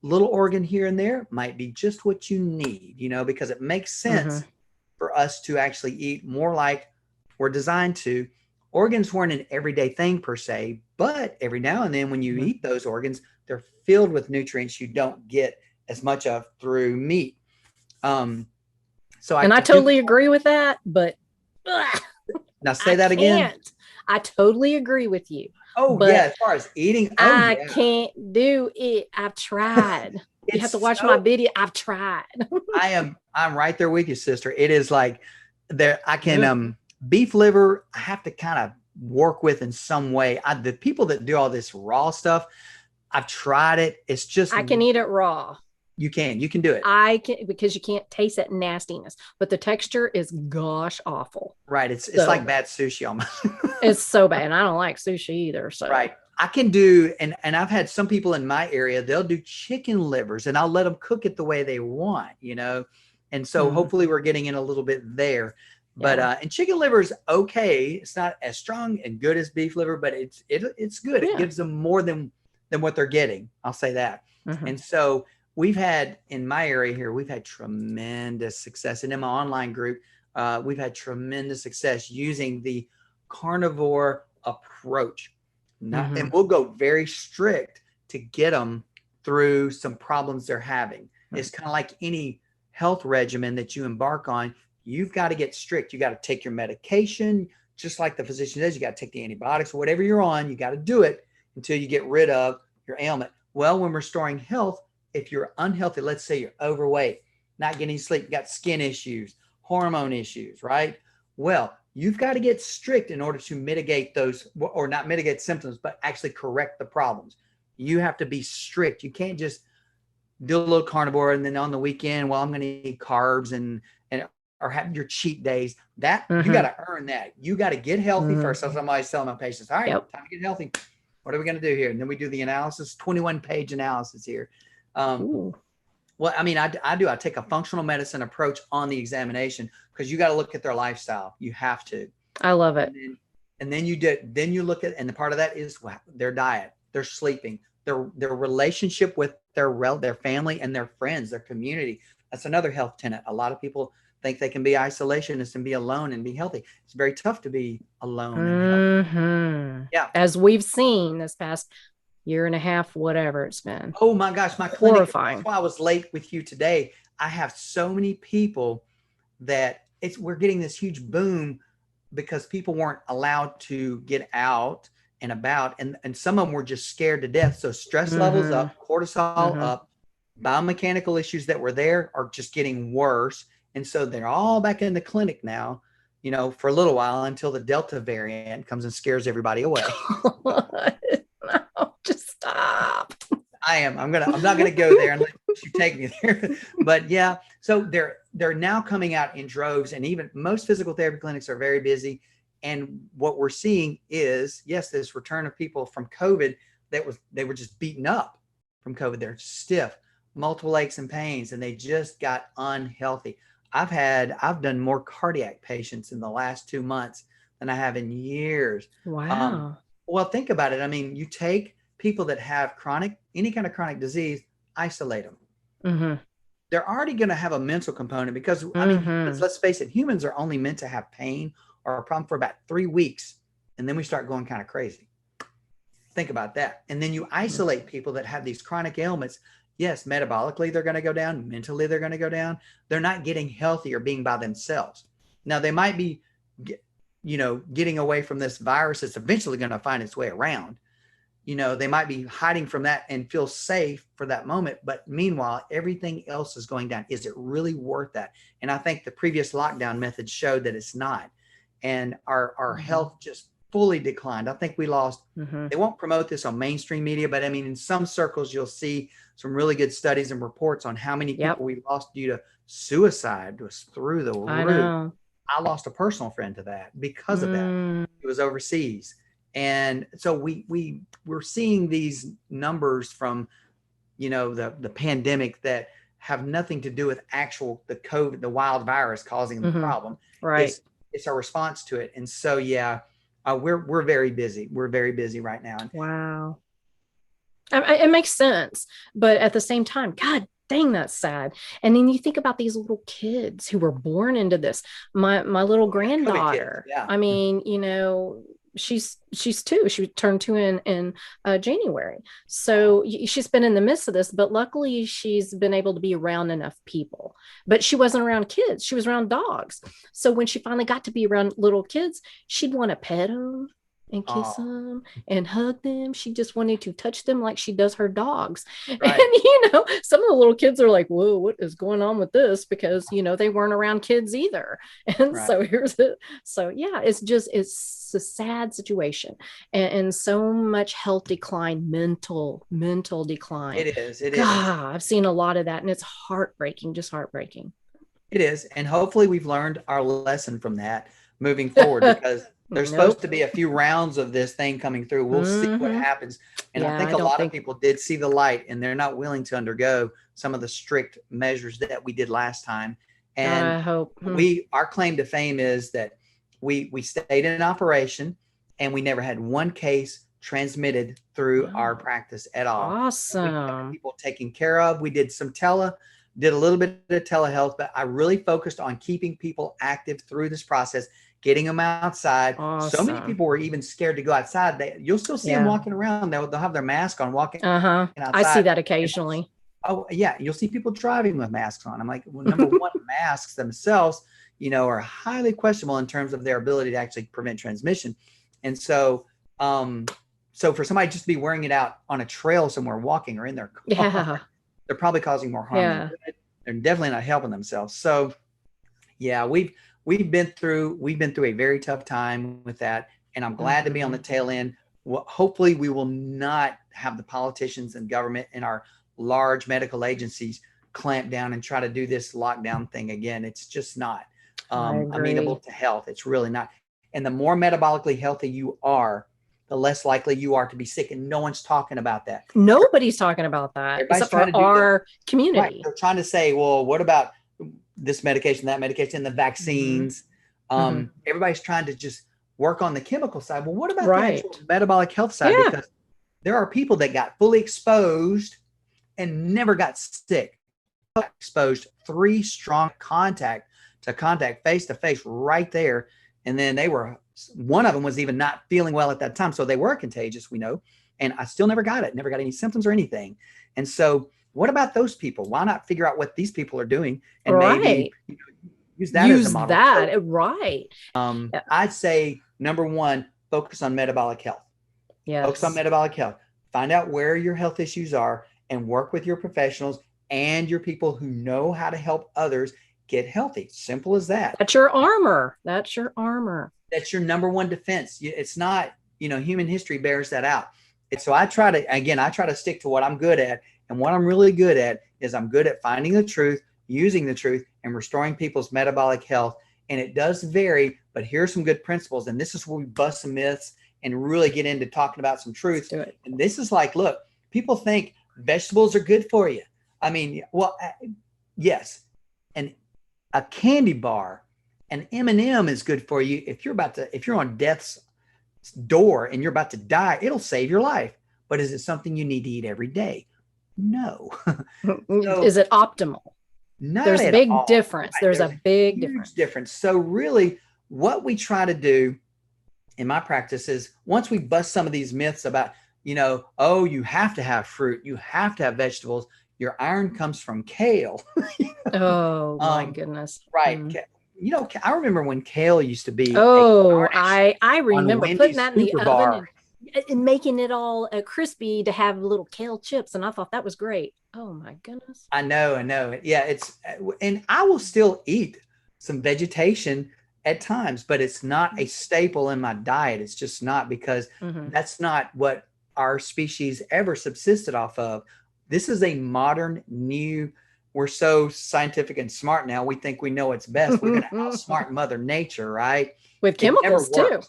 little organ here and there might be just what you need, because it makes sense for us to actually eat more like we're designed to. Organs weren't an everyday thing per se, but every now and then when you eat those organs, they're filled with nutrients you don't get as much of through meat. I totally agree with that, but now say that again. I totally agree with you. Oh, but yeah, as far as eating, I can't do it. I've tried. You have to watch my video. I've tried. I'm right there with you, sister. It is like I can beef liver, I have to kind of work with in some way. The people that do all this raw stuff, I've tried it. It's just I can eat it raw. You can do it. I can, because you can't taste that nastiness, but the texture is gosh awful. Right. It's like bad sushi almost. It's so bad. And I don't like sushi either. So right. I can do, and I've had some people in my area, they'll do chicken livers and I'll let them cook it the way they want, and so hopefully we're getting in a little bit there. But and chicken liver is okay. It's not as strong and good as beef liver, but it's good. It gives them more than what they're getting. I'll say that. And so we've had, in my area here, we've had tremendous success. And in my online group, we've had tremendous success using the carnivore approach. And we'll go very strict to get them through some problems they're having. It's kind of like any health regimen that you embark on. You've got to get strict. You got to take your medication, just like the physician says. You got to take the antibiotics or whatever you're on. You got to do it until you get rid of your ailment. Well, when restoring health, if you're unhealthy, let's say you're overweight, not getting sleep, you got skin issues, hormone issues, right? Well, you've got to get strict in order to mitigate those, or not mitigate symptoms, but actually correct the problems. You have to be strict. You can't just do a little carnivore and then on the weekend, well, I'm going to eat carbs and or have your cheat days. That you got to earn that. You got to get healthy first. So somebody's telling my patients, all right, time to get healthy. What are we going to do here? And then we do the analysis, 21-page analysis here. Well, I mean, I take a functional medicine approach on the examination because you got to look at their lifestyle. You have to. I love it. And then you look at, and the part of that is their diet, their sleeping, their relationship with their family and their friends, their community. That's another health tenet. A lot of people think they can be isolationists and be alone and be healthy. It's very tough to be alone and healthy. Yeah. As we've seen this past year and a half, whatever it's been. Oh my gosh, my clinic. Horrifying. That's why I was late with you today. I have so many people that we're getting this huge boom because people weren't allowed to get out and about, and some of them were just scared to death. So stress levels up, cortisol up, biomechanical issues that were there are just getting worse. And so they're all back in the clinic now, for a little while until the Delta variant comes and scares everybody away. No, just stop. I'm not gonna go there unless you take me there. But yeah, so they're now coming out in droves, and even most physical therapy clinics are very busy. And what we're seeing is, yes, this return of people from COVID they were just beaten up from COVID. They're stiff, multiple aches and pains, and they just got unhealthy. I've done more cardiac patients in the last 2 months than I have in years. Wow. Well, think about it. I mean, you take people that have any kind of chronic disease, isolate them. They're already going to have a mental component because, I mean, let's face it, humans are only meant to have pain or a problem for about 3 weeks. And then we start going kind of crazy. Think about that. And then you isolate people that have these chronic ailments. Yes, metabolically, they're going to go down. Mentally, they're going to go down. They're not getting healthy or being by themselves. Now, they might be, getting away from this virus that's eventually going to find its way around. They might be hiding from that and feel safe for that moment. But meanwhile, everything else is going down. Is it really worth that? And I think the previous lockdown methods showed that it's not. And our health just fully declined. I think we lost, they won't promote this on mainstream media, but I mean, in some circles, you'll see some really good studies and reports on how many people we lost due to suicide. It was through the roof. I lost a personal friend to that because of that. It was overseas. And so we're seeing these numbers from, the pandemic that have nothing to do with the COVID, the wild virus causing the problem. Right. It's our response to it. And so, we're very busy. We're very busy right now. Wow. It makes sense. But at the same time, God dang, that's sad. And then you think about these little kids who were born into this. My little Oh, yeah, COVID kids. granddaughter, Yeah. I mean, she's two. She turned two in January. So she's been in the midst of this, but luckily she's been able to be around enough people. But she wasn't around kids. She was around dogs. So when she finally got to be around little kids, she'd want to pet them and kiss Oh, them and hug them. She just wanted to touch them like she does her dogs. And, right. some of the little kids are like, whoa, what is going on with this? Because, they weren't around kids either. And Right. so here's it. So, yeah, it's a sad situation. And so much health decline, mental decline. It is. It is. God, I've seen a lot of that. And it's heartbreaking, just heartbreaking. It is. And hopefully we've learned our lesson from that moving forward, because there's supposed to be a few rounds of this thing coming through. We'll see what happens. And I think a lot of people did see the light, and they're not willing to undergo some of the strict measures that we did last time. And I hope our claim to fame is that we stayed in operation and we never had one case transmitted through our practice at all. Awesome. People taken care of. We did did a little bit of telehealth, but I really focused on keeping people active through this process, getting them outside. Awesome. So many people were even scared to go outside. You'll still see them walking around. They'll have their mask on, walking outside. I see that occasionally. Oh yeah. You'll see people driving with masks on. I'm like, well, number one, masks themselves, are highly questionable in terms of their ability to actually prevent transmission. And so, so for somebody just to be wearing it out on a trail somewhere, walking, or in their car, they're probably causing more harm than good. They're definitely not helping themselves. So yeah, we've been through a very tough time with that. And I'm glad to be on the tail end. Well, hopefully we will not have the politicians and government and our large medical agencies clamp down and try to do this lockdown thing again. It's just not amenable to health. It's really not. And the more metabolically healthy you are, the less likely you are to be sick. And no one's talking about that. Nobody's talking about that except for our community. Right. They're trying to say, well, what about this medication, that medication, the vaccines? Everybody's trying to just work on the chemical side. Well, what about the actual metabolic health side? Because there are people that got fully exposed and never got sick. Exposed 3 strong contact face to face right there. And then one of them was even not feeling well at that time. So they were contagious, we know. And I still never got it, never got any symptoms or anything. And so what about those people? Why not figure out what these people are doing and maybe use that as a model? I'd say number one, focus on metabolic health. Focus on metabolic health. Find out where your health issues are and work with your professionals and your people who know how to help others get healthy. Simple as that. That's your armor. That's your number one defense. It's not, human history bears that out. So I try to stick to what I'm good at. And what I'm really good at is I'm good at finding the truth, using the truth, and restoring people's metabolic health. And it does vary, but here's some good principles. And this is where we bust some myths and really get into talking about some truths. And this is like, look, people think vegetables are good for you. I mean, well, yes. And a candy bar, an M&M is good for you. If you're on death's door and you're about to die, it'll save your life. But is it something you need to eat every day? No. So, is it optimal? There's a big difference. Right? There's a big difference. So really what we try to do in my practice is once we bust some of these myths about, you have to have fruit, you have to have vegetables, your iron comes from kale. Oh my goodness. Right. I remember when kale used to be. Oh, I remember putting that in the oven and making it all crispy to have little kale chips. And I thought that was great. Oh my goodness. I know. Yeah. And I will still eat some vegetation at times, but it's not a staple in my diet. It's just not, because that's not what our species ever subsisted off of. This is a modern new, we're so scientific and smart now. We think we know what's best. We're going to outsmart Mother Nature, right? With chemicals too.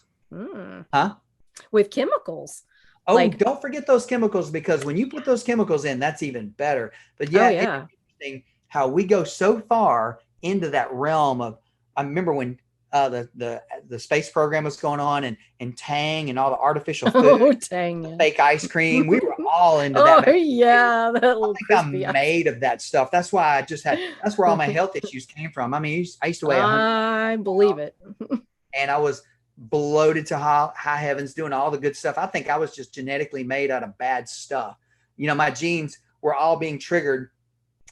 Huh? With chemicals. Oh, don't forget those chemicals, because when you put those chemicals in, that's even better. But yeah, it's interesting how we go so far into that realm of, I remember when the space program was going on and Tang and all the artificial food, fake ice cream. We were all into Oh that. yeah, that I little think crispy. I'm made of that stuff. That's why that's where all my health issues came from. I mean, I used to weigh 100 I believe it. and I was bloated to high heavens, doing all the good stuff. I think I was just genetically made out of bad stuff. My genes were all being triggered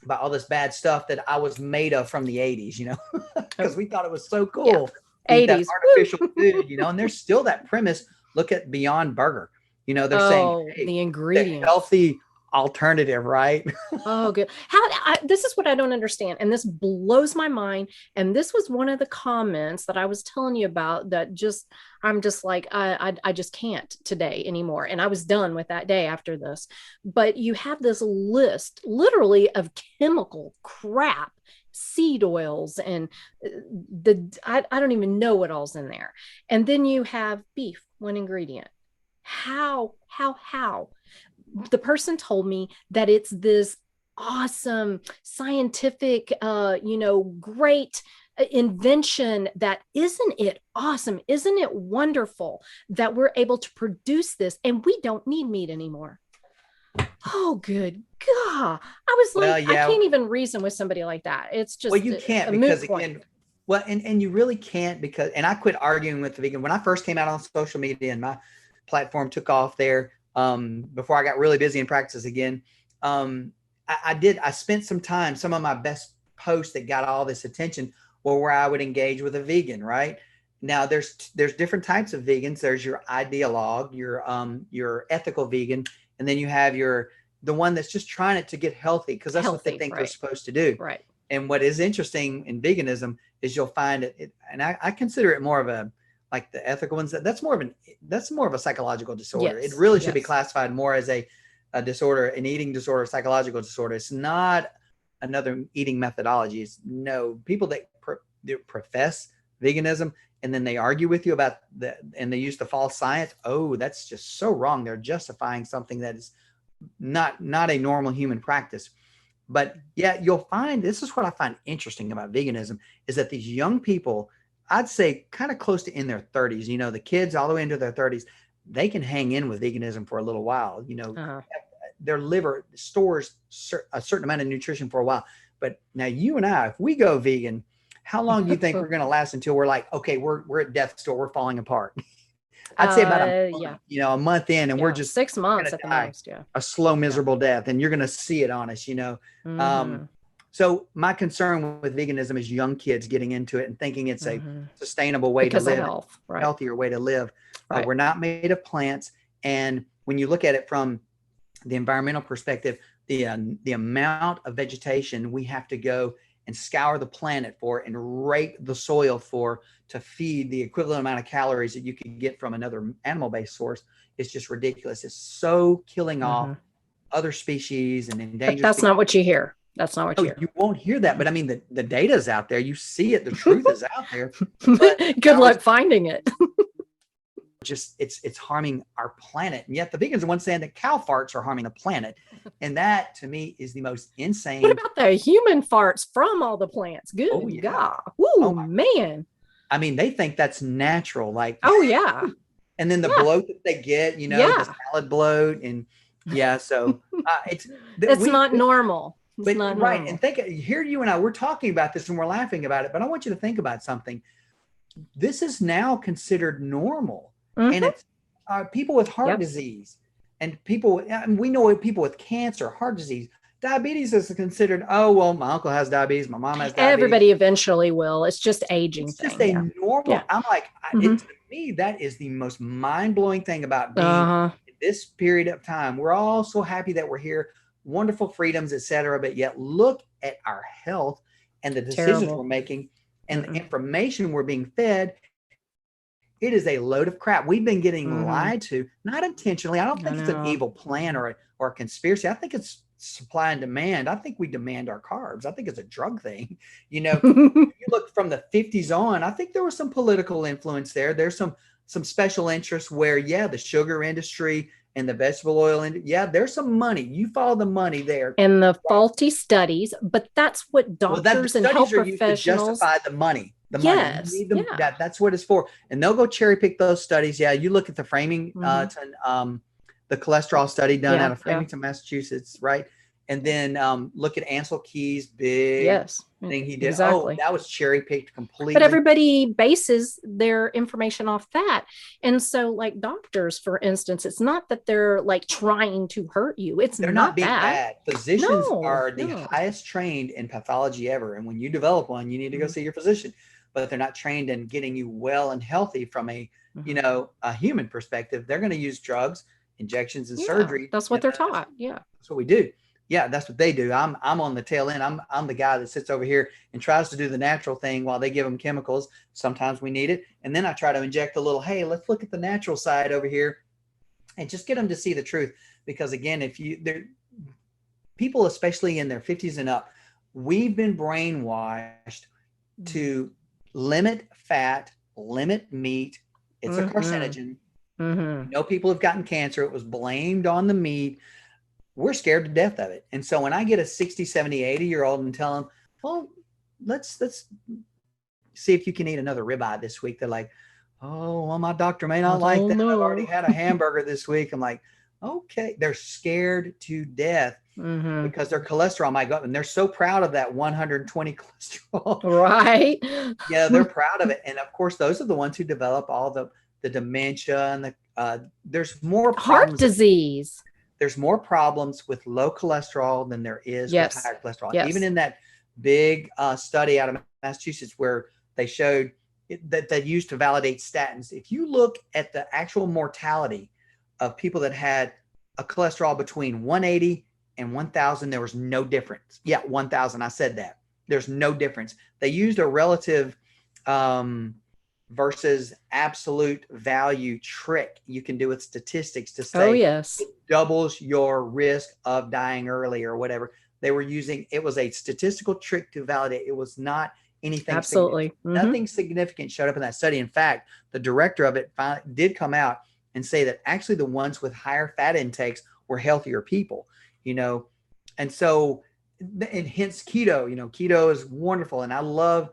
by all this bad stuff that I was made of from the 80s, because we thought it was so cool to eat that 80s. artificial food, and there's still that premise. Look at Beyond Burger. They're saying, hey, the the ingredients. healthy alternative, right? Oh, good. This is what I don't understand. And this blows my mind. And this was one of the comments that I was telling you about that I'm just like, I just can't today anymore. And I was done with that day after this. But you have this list literally of chemical crap, seed oils, and I don't even know what all's in there. And then you have beef, one ingredient. How? The person told me that it's this awesome scientific, great invention. That isn't it awesome? Isn't it wonderful that we're able to produce this and we don't need meat anymore? Oh, good God. I was like, I can't even reason with somebody like that. It's just, you can't, because again, and you really can't, because, and I quit arguing with the vegan when I first came out on social media and my platform took off there. Before I got really busy in practice again, I spent some time, some of my best posts that got all this attention were where I would engage with a vegan, right? Now there's different types of vegans. There's your ideologue, your ethical vegan, and then you have the one that's just trying it to get healthy, because that's what they think they're supposed to do. Right. And what is interesting in veganism is you'll find it, and I consider it more of a, like the ethical ones, that's more of a psychological disorder. Yes. It really should be classified more as a disorder, an eating disorder, psychological disorder. It's not another eating methodology. It's people that profess veganism and then they argue with you about and they use the false science. Oh, that's just so wrong. They're justifying something that is not a normal human practice. But yeah, you'll find, this is what I find interesting about veganism, is that these young people, I'd say kind of close to in their 30s, the kids all the way into their 30s, they can hang in with veganism for a little while. Their liver stores a certain amount of nutrition for a while. But now you and I, if we go vegan, how long do you think we're going to last until we're like, okay, we're at death's door, we're falling apart? I'd say about a month in, and we're just 6 months at the most. Yeah, a slow, miserable death, and you're going to see it on us. So my concern with veganism is young kids getting into it and thinking it's a sustainable way to live, healthier way to live. We're not made of plants. And when you look at it from the environmental perspective, the amount of vegetation we have to go and scour the planet for and rape the soil for to feed the equivalent amount of calories that you can get from another animal-based source is just ridiculous. It's so killing off other species and endangered. But that's not what you hear. That's not what you hear. You won't hear that. But I mean, the data is out there. You see it. The truth is out there. Good luck finding it. Just it's harming our planet. And yet the vegans are one saying that cow farts are harming the planet. And that to me is the most insane. What about the human farts from all the plants? Good God. Ooh, man. I mean, they think that's natural. Like, oh yeah. And then the bloat that they get, the salad bloat. And so it's not normal. It's not right. normal. And here you and I, we're talking about this and we're laughing about it, but I want you to think about something. This is now considered normal. And it's people with heart disease and we know people with cancer, heart disease, diabetes is considered, oh, well, my uncle has diabetes. My mom has diabetes. Everybody eventually will. It's just aging. It's just a normal. Yeah. I'm like, to me, that is the most mind-blowing thing about being in this period of time. We're all so happy that we're here, wonderful freedoms, etc. But yet look at our health and the decisions we're making and the information we're being fed. It is a load of crap. We've been getting lied to, not intentionally. I don't think it's an evil plan or a conspiracy. I think it's supply and demand. I think we demand our carbs. I think it's a drug thing. If you look from the 50s on, I think there was some political influence there. There's some special interests where, the sugar industry and the vegetable oil, there's some money. You follow the money there. And the faulty studies, but that's what doctors and health professionals justify the money. The money. That's what it's for. And they'll go cherry pick those studies. Yeah, you look at the Framingham the cholesterol study done Yeah, out of Framingham, Massachusetts, right? And then look at Ansel Keys' big yes, thing he did. Oh, exactly. that was cherry picked But completely. everybody bases their information off that. And so, like doctors, for instance, it's not that they're like trying to hurt you. It's They're not not being that. bad. Physicians No, are the no. highest trained in pathology ever. And when you develop one, you need to go Mhm, see your physician. But they're not trained in getting you well and healthy from mhm. a human perspective. They're going to use drugs, injections, and Yeah, surgery. that's what they're taught. Yeah. That's what we do. Yeah, that's what they do. I'm on the tail end. I'm the guy that sits over here and tries to do the natural thing while they give them chemicals. Sometimes we need it. And then I try to inject a little, hey, let's look at the natural side over here and just get them to see the truth. Because again, if you they're people, especially in their 50s and up, we've been brainwashed to limit fat, limit meat. It's a Mm-hmm. carcinogen. Mm-hmm. We know people have gotten cancer. It was blamed on the meat. We're scared to death of it. And so when I get a 60, 70, 80-year-old and tell them, well, let's see if you can eat another ribeye this week. They're like, oh, well, my doctor may I not like don't that. I've already know. had a hamburger this week. I'm like, okay. They're scared to death Mm-hmm. because their cholesterol might go up, and they're so proud of that 120 cholesterol. Right. Yeah, they're proud of it. And of course, those are the ones who develop all the dementia and there's more Heart problems. disease. There's more problems with low cholesterol than there is with Yes. higher cholesterol. Even Yes. in that big study out of Massachusetts where they showed that they used to validate statins, if you look at the actual mortality of people that had a cholesterol between 180 and 1,000, there was no difference. Yeah, 1,000. I said that. There's no difference. They used a relative versus absolute value trick you can do with statistics to Oh, say yes. it doubles your risk of dying early or whatever. They were using it was a statistical trick to validate. It was not anything significant. Absolutely. Mm-hmm. Nothing significant showed up in that study. In fact, the director of it did come out and say that actually the ones with higher fat intakes were healthier people, you know. And so, and hence keto, keto is wonderful. And I love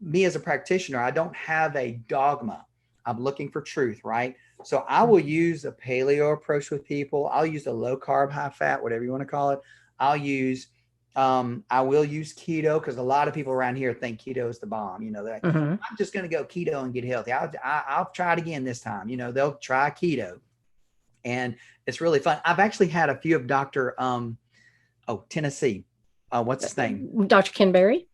me as a practitioner. I don't have a dogma. I'm looking for truth, right? So I will use a paleo approach with people. I'll use a low carb, high fat, whatever you want to call it. I'll use, I will use keto because a lot of people around here think keto is the bomb. They're like, Mm-hmm. I'm just going to go keto and get healthy. I'll try it again this time. They'll try keto, and it's really fun. I've actually had a few of Dr. Tennessee. What's his name? Dr. Ken Berry.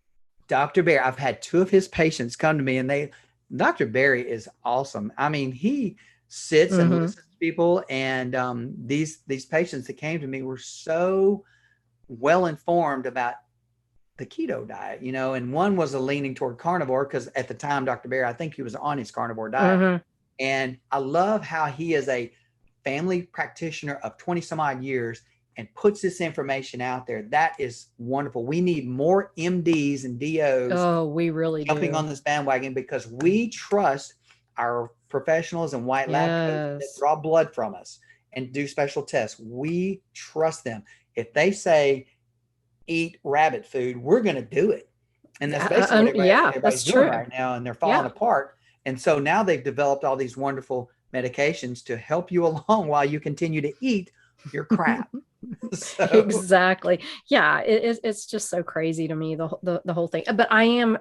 Dr. Berry. I've had two of his patients come to me, and Dr. Berry is awesome. I mean, he sits and listens to people, and these patients that came to me were so well informed about the keto diet, and one was a leaning toward carnivore because at the time, Dr. Berry, I think he was on his carnivore diet. Mm-hmm. And I love how he is a family practitioner of 20 some odd years and puts this information out there. That is wonderful. We need more MDs and DOs Oh, we really jumping do. on this bandwagon because we trust our professionals and white lab coats that Yes. draw blood from us and do special tests. We trust them. If they say eat rabbit food, we're going to do it. And that's basically what Yeah, everybody's that's doing true. right now. And they're falling Yeah. apart. And so now they've developed all these wonderful medications to help you along while you continue to eat your crap. So Exactly. Yeah, it's just so crazy to me, the whole thing. But I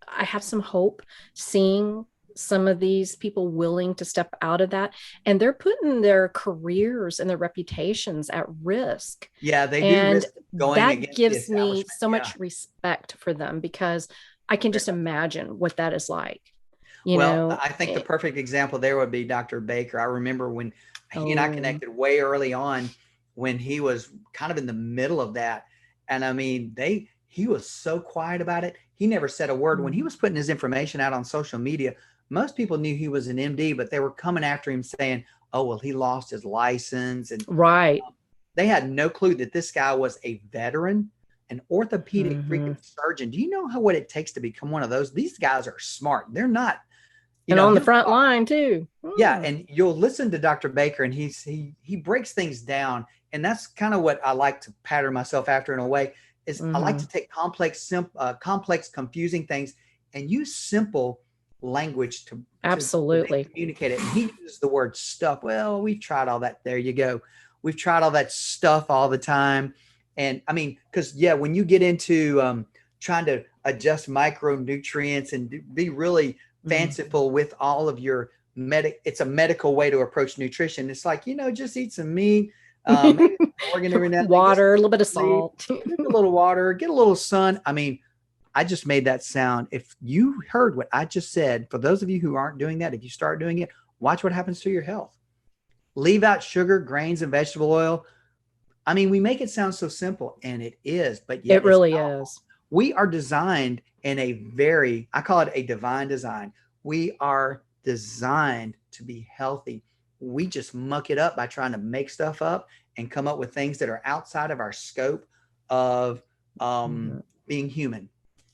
have some hope seeing some of these people willing to step out of that, and they're putting their careers and their reputations at risk. yeah, they do And risk going that against the gives me establishment. so Yeah. much respect for them because I can just imagine what that is like, Well, I think the perfect example there would be Dr. Baker. I remember when he and I connected way early on when he was kind of in the middle of that. And I mean, he was so quiet about it. He never said a word. When he was putting his information out on social media, most people knew he was an MD, but they were coming after him saying, oh, well, he lost his license. And right. they had no clue that this guy was a veteran, an orthopedic freaking surgeon. Do you know what it takes to become one of those? These guys are smart. They're not, And on the front line too. Yeah, and you'll listen to Dr. Baker, and he breaks things down, and that's kind of what I like to pattern myself after in a way. Is I like to take complex, confusing things and use simple language to Absolutely communicate it. And he uses the word stuff. Well, we've tried all that. There you go. We've tried all that stuff all the time. And I mean, because when you get into trying to adjust micronutrients and be really fanciful with all of your it's a medical way to approach nutrition. It's like, just eat some meat, maybe organ every now and then, water, a little bit of salt, drink a little water, get a little sun. I mean, I just made that sound. If you heard what I just said, for those of you who aren't doing that, if you start doing it, watch what happens to your health. Leave out sugar, grains, and vegetable oil. I mean, we make it sound so simple, and it is, but yet it really is. We are designed in I call it a divine design. We are designed to be healthy. We just muck it up by trying to make stuff up and come up with things that are outside of our scope of being human.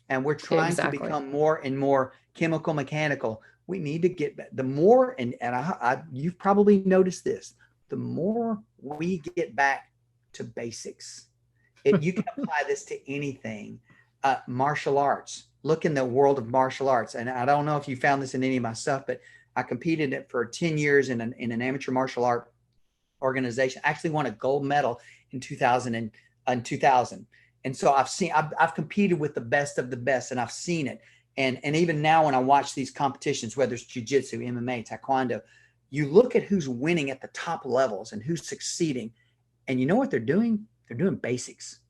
And we're trying to become more and more chemical, mechanical. We need to get the more, and you've probably noticed this, the more we get back to basics. You can apply this to anything. Martial arts. Look in the world of martial arts. And I don't know if you found this in any of my stuff, but I competed it for 10 years in an amateur martial art organization. I actually won a gold medal in 2000. And so I've competed with the best of the best, and I've seen it. And even now when I watch these competitions, whether it's jiu-jitsu, MMA, taekwondo, you look at who's winning at the top levels and who's succeeding. And you know what they're doing? They're doing basics.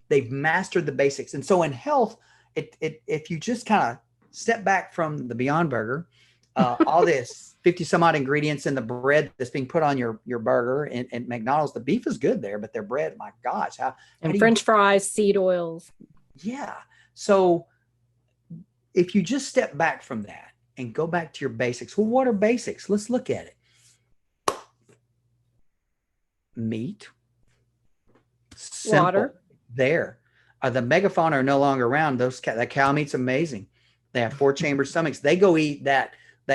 They've mastered the basics. And so in health, if you just kind of step back from the Beyond Burger, all this 50 some odd ingredients in the bread that's being put on your burger and McDonald's, the beef is good there, but their bread, my gosh. How French fries, seed oils. Yeah. So if you just step back from that and go back to your basics, well, what are basics? Let's look at it. Meat, simple, water. There. The megafauna are no longer around. That cow meat's amazing. They have 4-chamber stomachs. They go eat that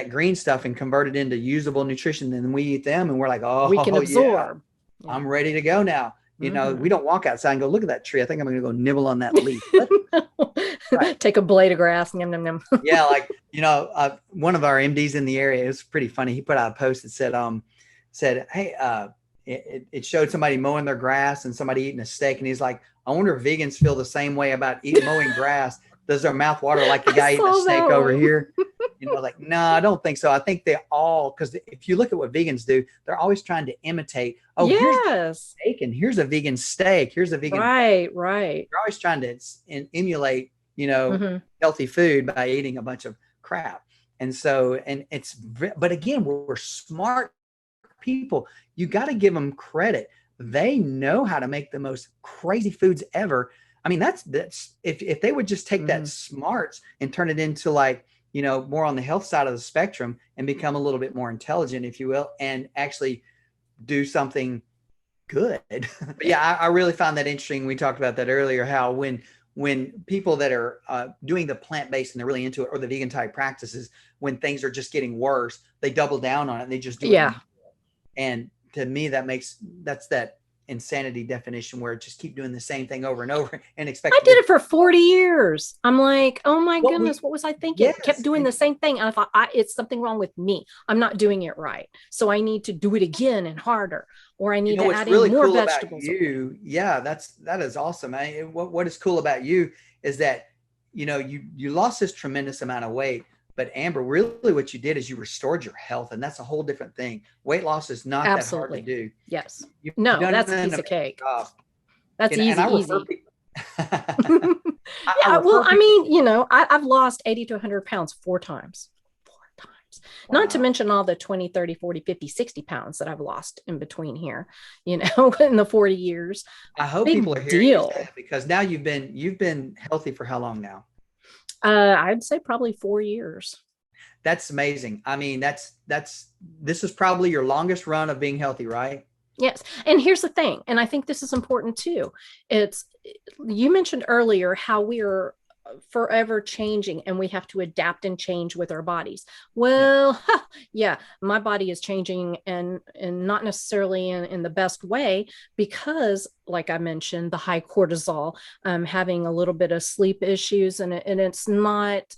green stuff and convert it into usable nutrition. And then we eat them and we're like, oh, we can absorb. Yeah. I'm ready to go now. We don't walk outside and go, look at that tree. I think I'm going to go nibble on that leaf. Right. Take a blade of grass. Yum, yum, yum. Yeah. Like, one of our MDs in the area, it was pretty funny. He put out a post that said, hey, it showed somebody mowing their grass and somebody eating a steak. And he's like, I wonder if vegans feel the same way about mowing grass. Does their mouth water like the guy eating a steak over here? Like, no, I don't think so. I think they all, because if you look at what vegans do, they're always trying to imitate. Oh, yes. Here's steak and here's a vegan steak. Here's a vegan. Right. They're always trying to emulate, healthy food by eating a bunch of crap. And so, but again, we're smart people. You got to give them credit. They know how to make the most crazy foods ever. I mean, that's if they would just take that smarts and turn it into more on the health side of the spectrum and become a little bit more intelligent, if you will, and actually do something good. But yeah, I really found that interesting. We talked about that earlier, how when people that are doing the plant-based and they're really into it, or the vegan type practices, when things are just getting worse, they double down on it and they just do it. And to me, that's that insanity definition where just keep doing the same thing over and over and expect. I did it for 40 years. I'm like, oh my goodness, what was I thinking? Yes. Kept doing the same thing. And I thought, it's something wrong with me. I'm not doing it right. So I need to do it again and harder, or I need to add in more vegetables. That is awesome. What is cool about you is that, you lost this tremendous amount of weight. But Amber, really what you did is you restored your health, and that's a whole different thing. Weight loss is not that hard to do. Yes. That's a piece of cake. That's easy. I've lost 80 to 100 pounds 4 times. Wow. Not to mention all the 20, 30, 40, 50, 60 pounds that I've lost in between here, in the 40 years. I hope people are hearing that, because now you've been healthy for how long now? I'd say probably 4 years. That's amazing. I mean, this is probably your longest run of being healthy, right? Yes. And here's the thing, and I think this is important too. You mentioned earlier how we are forever changing and we have to adapt and change with our bodies. Well, my body is changing and not necessarily in the best way, because like I mentioned, the high cortisol, having a little bit of sleep issues, and it's not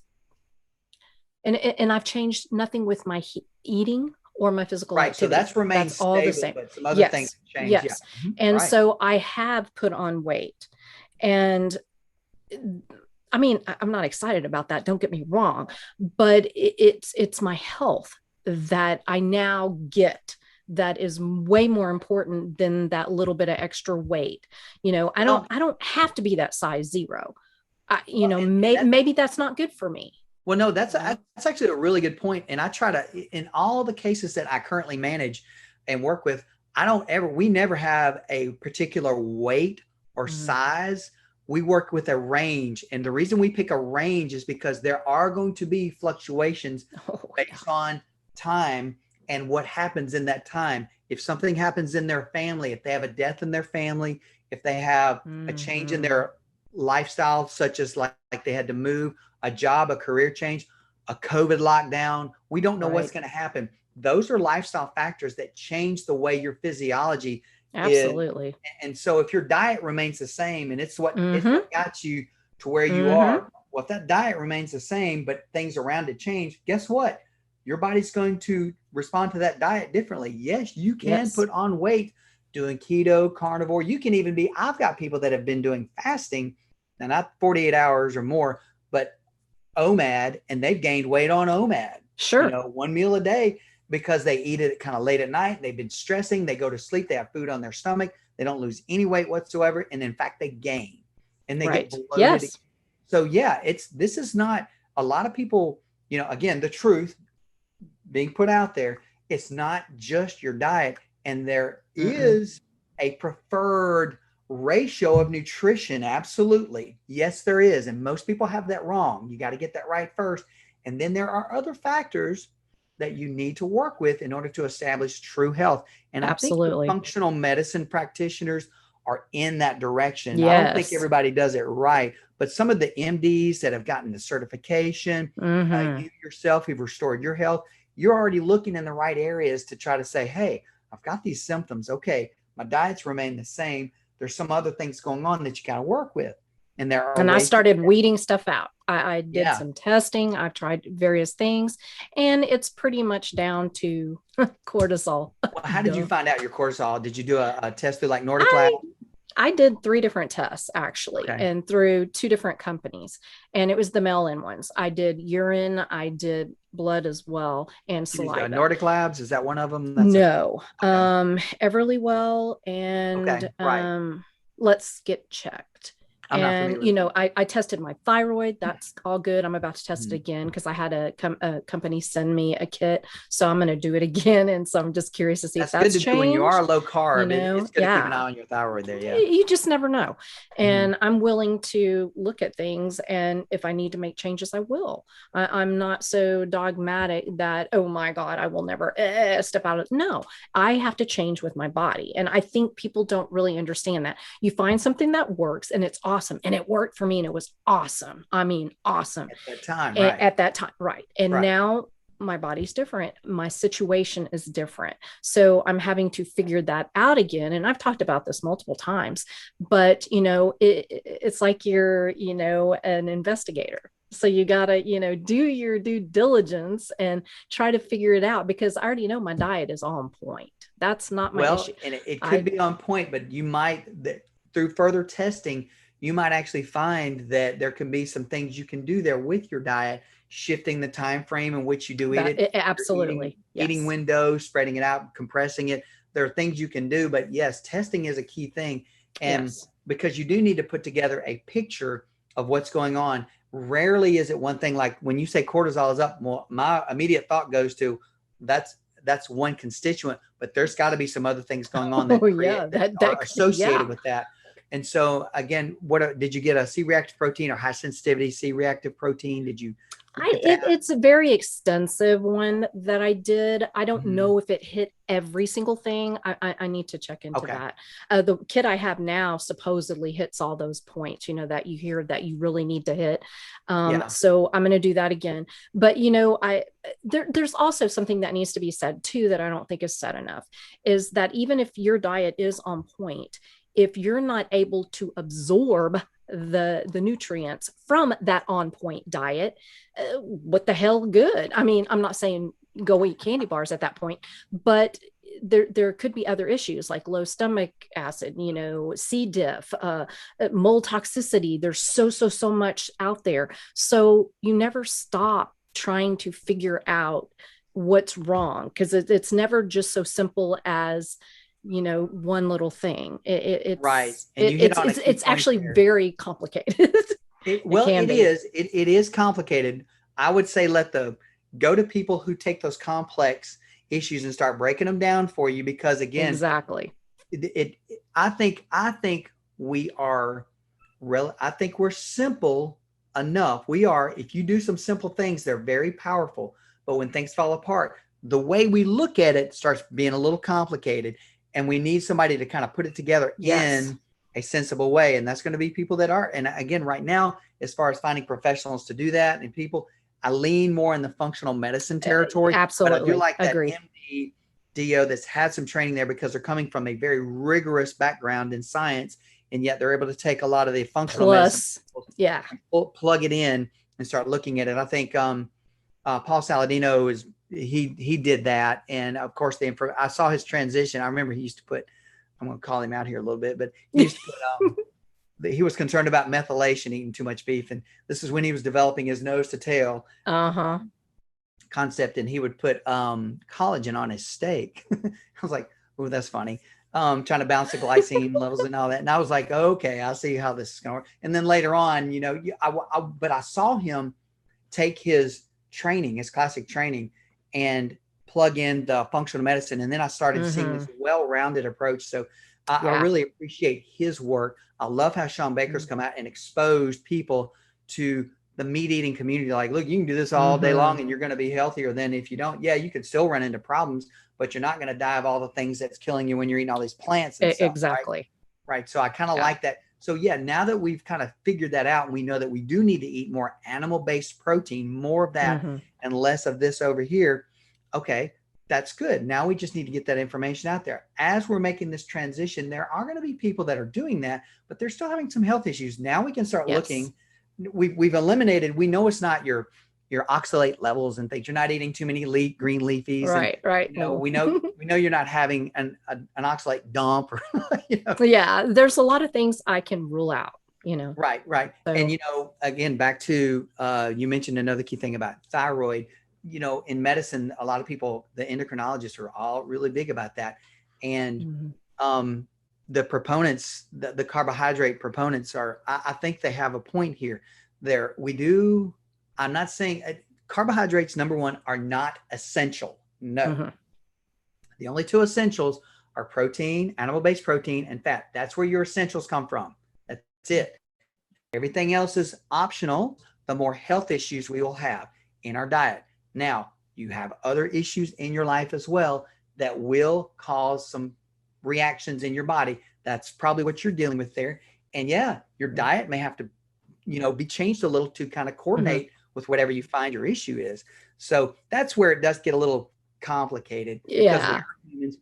And I've changed nothing with my eating or my physical Right. So activity. that's remained That's all the stable, same. but some other things Yes. have changed. Yeah. Yes. And Right. so I have put on weight. And I mean, I'm not excited about that. Don't get me wrong, but it's my health that I now get that is way more important than that little bit of extra weight. I don't have to be that size 0. Maybe that's not good for me. Well, no, that's actually a really good point. And I try to, in all the cases that I currently manage and work with, we never have a particular weight or size. We work with a range. And the reason we pick a range is because there are going to be fluctuations based on time and what happens in that time. If something happens in their family, if they have a death in their family, if they have a change in their lifestyle, such as like they had to move, a job, a career change, a COVID lockdown, we don't know what's going to happen. Those are lifestyle factors that change the way your physiology Absolutely. And so if your diet remains the same, and it's what got you to where you are, well, if that diet remains the same, but things around it change, guess what? Your body's going to respond to that diet differently. Yes, you can put on weight doing keto, carnivore. You can even I've got people that have been doing fasting, now not 48 hours or more, but OMAD, and they've gained weight on OMAD. Sure. One meal a day, because they eat it kind of late at night. They've been stressing. They go to sleep. They have food on their stomach. They don't lose any weight whatsoever. And in fact, they gain and they get bloated. Yes. So yeah, this is not, a lot of people, again, the truth being put out there, it's not just your diet. And there is a preferred ratio of nutrition. Absolutely. Yes, there is. And most people have that wrong. You got to get that right first. And then there are other factors that you need to work with in order to establish true health. And Absolutely. I think the functional medicine practitioners are in that direction. Yes. I don't think everybody does it right, but some of the MDs that have gotten the certification, you yourself, who've restored your health, you're already looking in the right areas to try to say, hey, I've got these symptoms. Okay, my diets remain the same. There's some other things going on that you got to work with. And I started weeding stuff out. I did some testing. I've tried various things, and it's pretty much down to cortisol. Well, how did you find out your cortisol? Did you do a test through like Nordic Lab? I did 3 different tests actually, and through 2 different companies, and it was the mail-in ones. I did urine, I did blood as well, and saliva. Nordic Labs, is that one of them? No, Everlywell and Let's Get Checked. And, I tested my thyroid. That's all good. I'm about to test it again because I had a company send me a kit. So I'm going to do it again. And so I'm just curious to see if that's good to changed. do when you are low carb. It's good to keep an eye on your thyroid there. Yeah. You just never know. And I'm willing to look at things. And if I need to make changes, I will. I'm not so dogmatic that, oh my God, I will never step out of. No, I have to change with my body. And I think people don't really understand that. You find something that works and it's awesome. And it worked for me and it was awesome. I mean, awesome. At that time, right. At that time, right. And now my body's different. My situation is different. So I'm having to figure that out again. And I've talked about this multiple times, but it's like you're, an investigator. So you gotta, do your due diligence and try to figure it out, because I already know my diet is on point. That's not my issue. And it could be on point, but you might, through further testing, you might actually find that there can be some things you can do there with your diet, shifting the time frame in which you do eat it. Absolutely. Eating windows, spreading it out, compressing it. There are things you can do, but yes, testing is a key thing. And because you do need to put together a picture of what's going on. Rarely is it one thing. Like when you say cortisol is up, well, my immediate thought goes to that's one constituent, but there's got to be some other things going on that, that are associated with that. And so again, did you get a C-reactive protein or high sensitivity C-reactive protein? Did you? It's a very extensive one that I did. I don't know if it hit every single thing. I need to check into that. The kit I have now supposedly hits all those points, that you hear that you really need to hit. So I'm going to do that again. But, there's also something that needs to be said too, that I don't think is said enough, is that even if your diet is on point, if you're not able to absorb the nutrients from that on point diet, what the hell good? I mean, I'm not saying go eat candy bars at that point, but there could be other issues like low stomach acid, C. diff, mold toxicity. There's so much out there. So you never stop trying to figure out what's wrong, because it's never just so simple as one little thing. Right. And you hit on it's actually very complicated. It is complicated. I would say go to people who take those complex issues and start breaking them down for you, because again, exactly. I think we're simple enough. If you do some simple things, they're very powerful. But when things fall apart, the way we look at it starts being a little complicated, and we need somebody to kind of put it together in a sensible way. And that's going to be people that are. And again, right now, as far as finding professionals to do that and people, I lean more in the functional medicine territory. Absolutely. But I do like that Agree. MD DO that's had some training there, because they're coming from a very rigorous background in science, and yet they're able to take a lot of the functional medicine, plug it in and start looking at it. I think Paul Saladino he did that. And of course, I saw his transition. I remember he used to put, I'm going to call him out here a little bit, but he used to put, he was concerned about methylation, eating too much beef. And this is when he was developing his nose to tail concept. And he would put collagen on his steak. I was like, oh, that's funny. Trying to balance the glycine levels and all that. And I was like, okay, I see how this is going to work. And then later on, but I saw him take his training, his classic training, and plug in the functional medicine. And then I started seeing this well-rounded approach. So I really appreciate his work. I love how Sean Baker's come out and exposed people to the meat eating community. Like, look, you can do this all day long and you're going to be healthier than if you don't. Yeah, you could still run into problems, but you're not going to die of all the things that's killing you when you're eating all these plants and stuff. Exactly. Right. So I kind of like that. So now that we've kind of figured that out, and we know that we do need to eat more animal-based protein, more of that and less of this over here. Okay, that's good. Now we just need to get that information out there. As we're making this transition, there are going to be people that are doing that, but they're still having some health issues. Now we can start looking. We've eliminated, we know it's not your oxalate levels and things. You're not eating too many green leafies. Right. We know you're not having an oxalate dump or, Yeah, there's a lot of things I can rule out, Right. So, and, again, back to, you mentioned another key thing about thyroid. In medicine, a lot of people, the endocrinologists are all really big about that. And the proponents, the carbohydrate proponents I think they have a point here. I'm not saying carbohydrates, number one, are not essential. No. The only two essentials are protein, animal-based protein, and fat. That's where your essentials come from. That's it. Everything else is optional, the more health issues we will have in our diet. Now, you have other issues in your life as well that will cause some reactions in your body. That's probably what you're dealing with there. And your diet may have to, be changed a little to kind of coordinate with whatever you find your issue is. So that's where it does get a little complicated. Because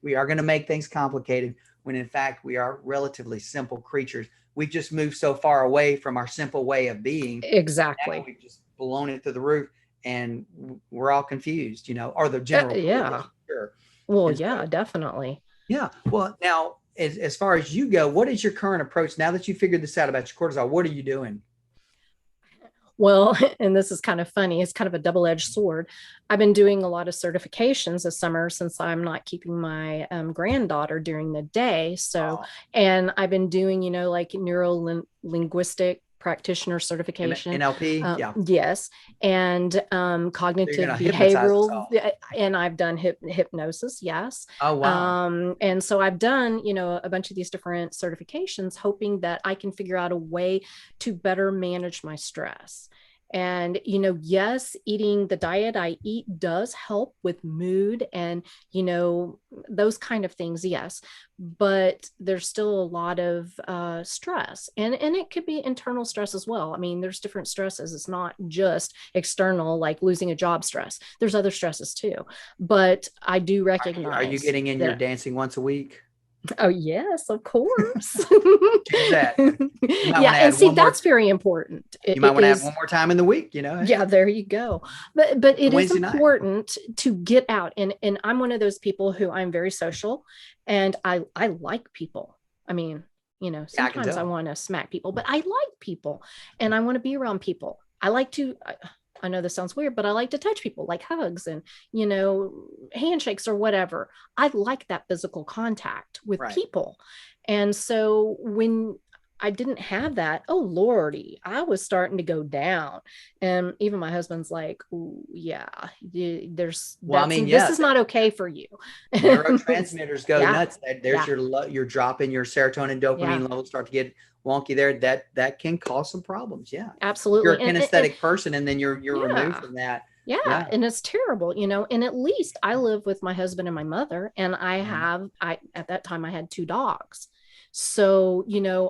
we are going to make things complicated when in fact we are relatively simple creatures. We've just moved so far away from our simple way of being. Exactly. Now we've just blown it to the roof and we're all confused, or the general. Sure. Well, so, definitely. Yeah. Well, now as far as you go, what is your current approach now that you figured this out about your cortisol? What are you doing? Well, and this is kind of funny. It's kind of a double-edged sword. I've been doing a lot of certifications this summer since I'm not keeping my granddaughter during the day. So, and I've been doing, like neuro-linguistic practitioner certification. NLP, yes, and cognitive behavioral, and I've done hypnosis. Yes. Oh wow. And so I've done a bunch of these different certifications, hoping that I can figure out a way to better manage my stress. And, yes, eating the diet I eat does help with mood and, those kind of things. Yes. But there's still a lot of stress and it could be internal stress as well. I mean, there's different stresses. It's not just external, like losing a job stress. There's other stresses too. But I do recognize. Are you getting in your dancing once a week? Oh, yes, of course. Choose that. You might Yeah, want to and add see, one more. that's very important. You might It want to have is, one more time in the week, yeah, there you go. But it is Wednesday night. important to get out. And I'm one of those people who I'm very social, and I like people. I mean, Yeah, I can sometimes I tell. want to smack people, but I like people and I want to be around people. I know this sounds weird, but I like to touch people, like hugs and, handshakes or whatever. I like that physical contact with Right. people. And so when I didn't have that, oh Lordy, I was starting to go down. And even my husband's like, "Ooh, yeah, Well, I mean, this yeah, is not okay for you." neurotransmitters go Yeah, nuts. There's yeah, your dropping your serotonin, yeah, dopamine levels start to get wonky there. That can cause some problems. Yeah. If you're absolutely. a kinesthetic person and then you're removed Yeah, from that. yeah, Yeah. and it's terrible, and at least I live with my husband and my mother, and Mhm. I at that time I had two dogs. So,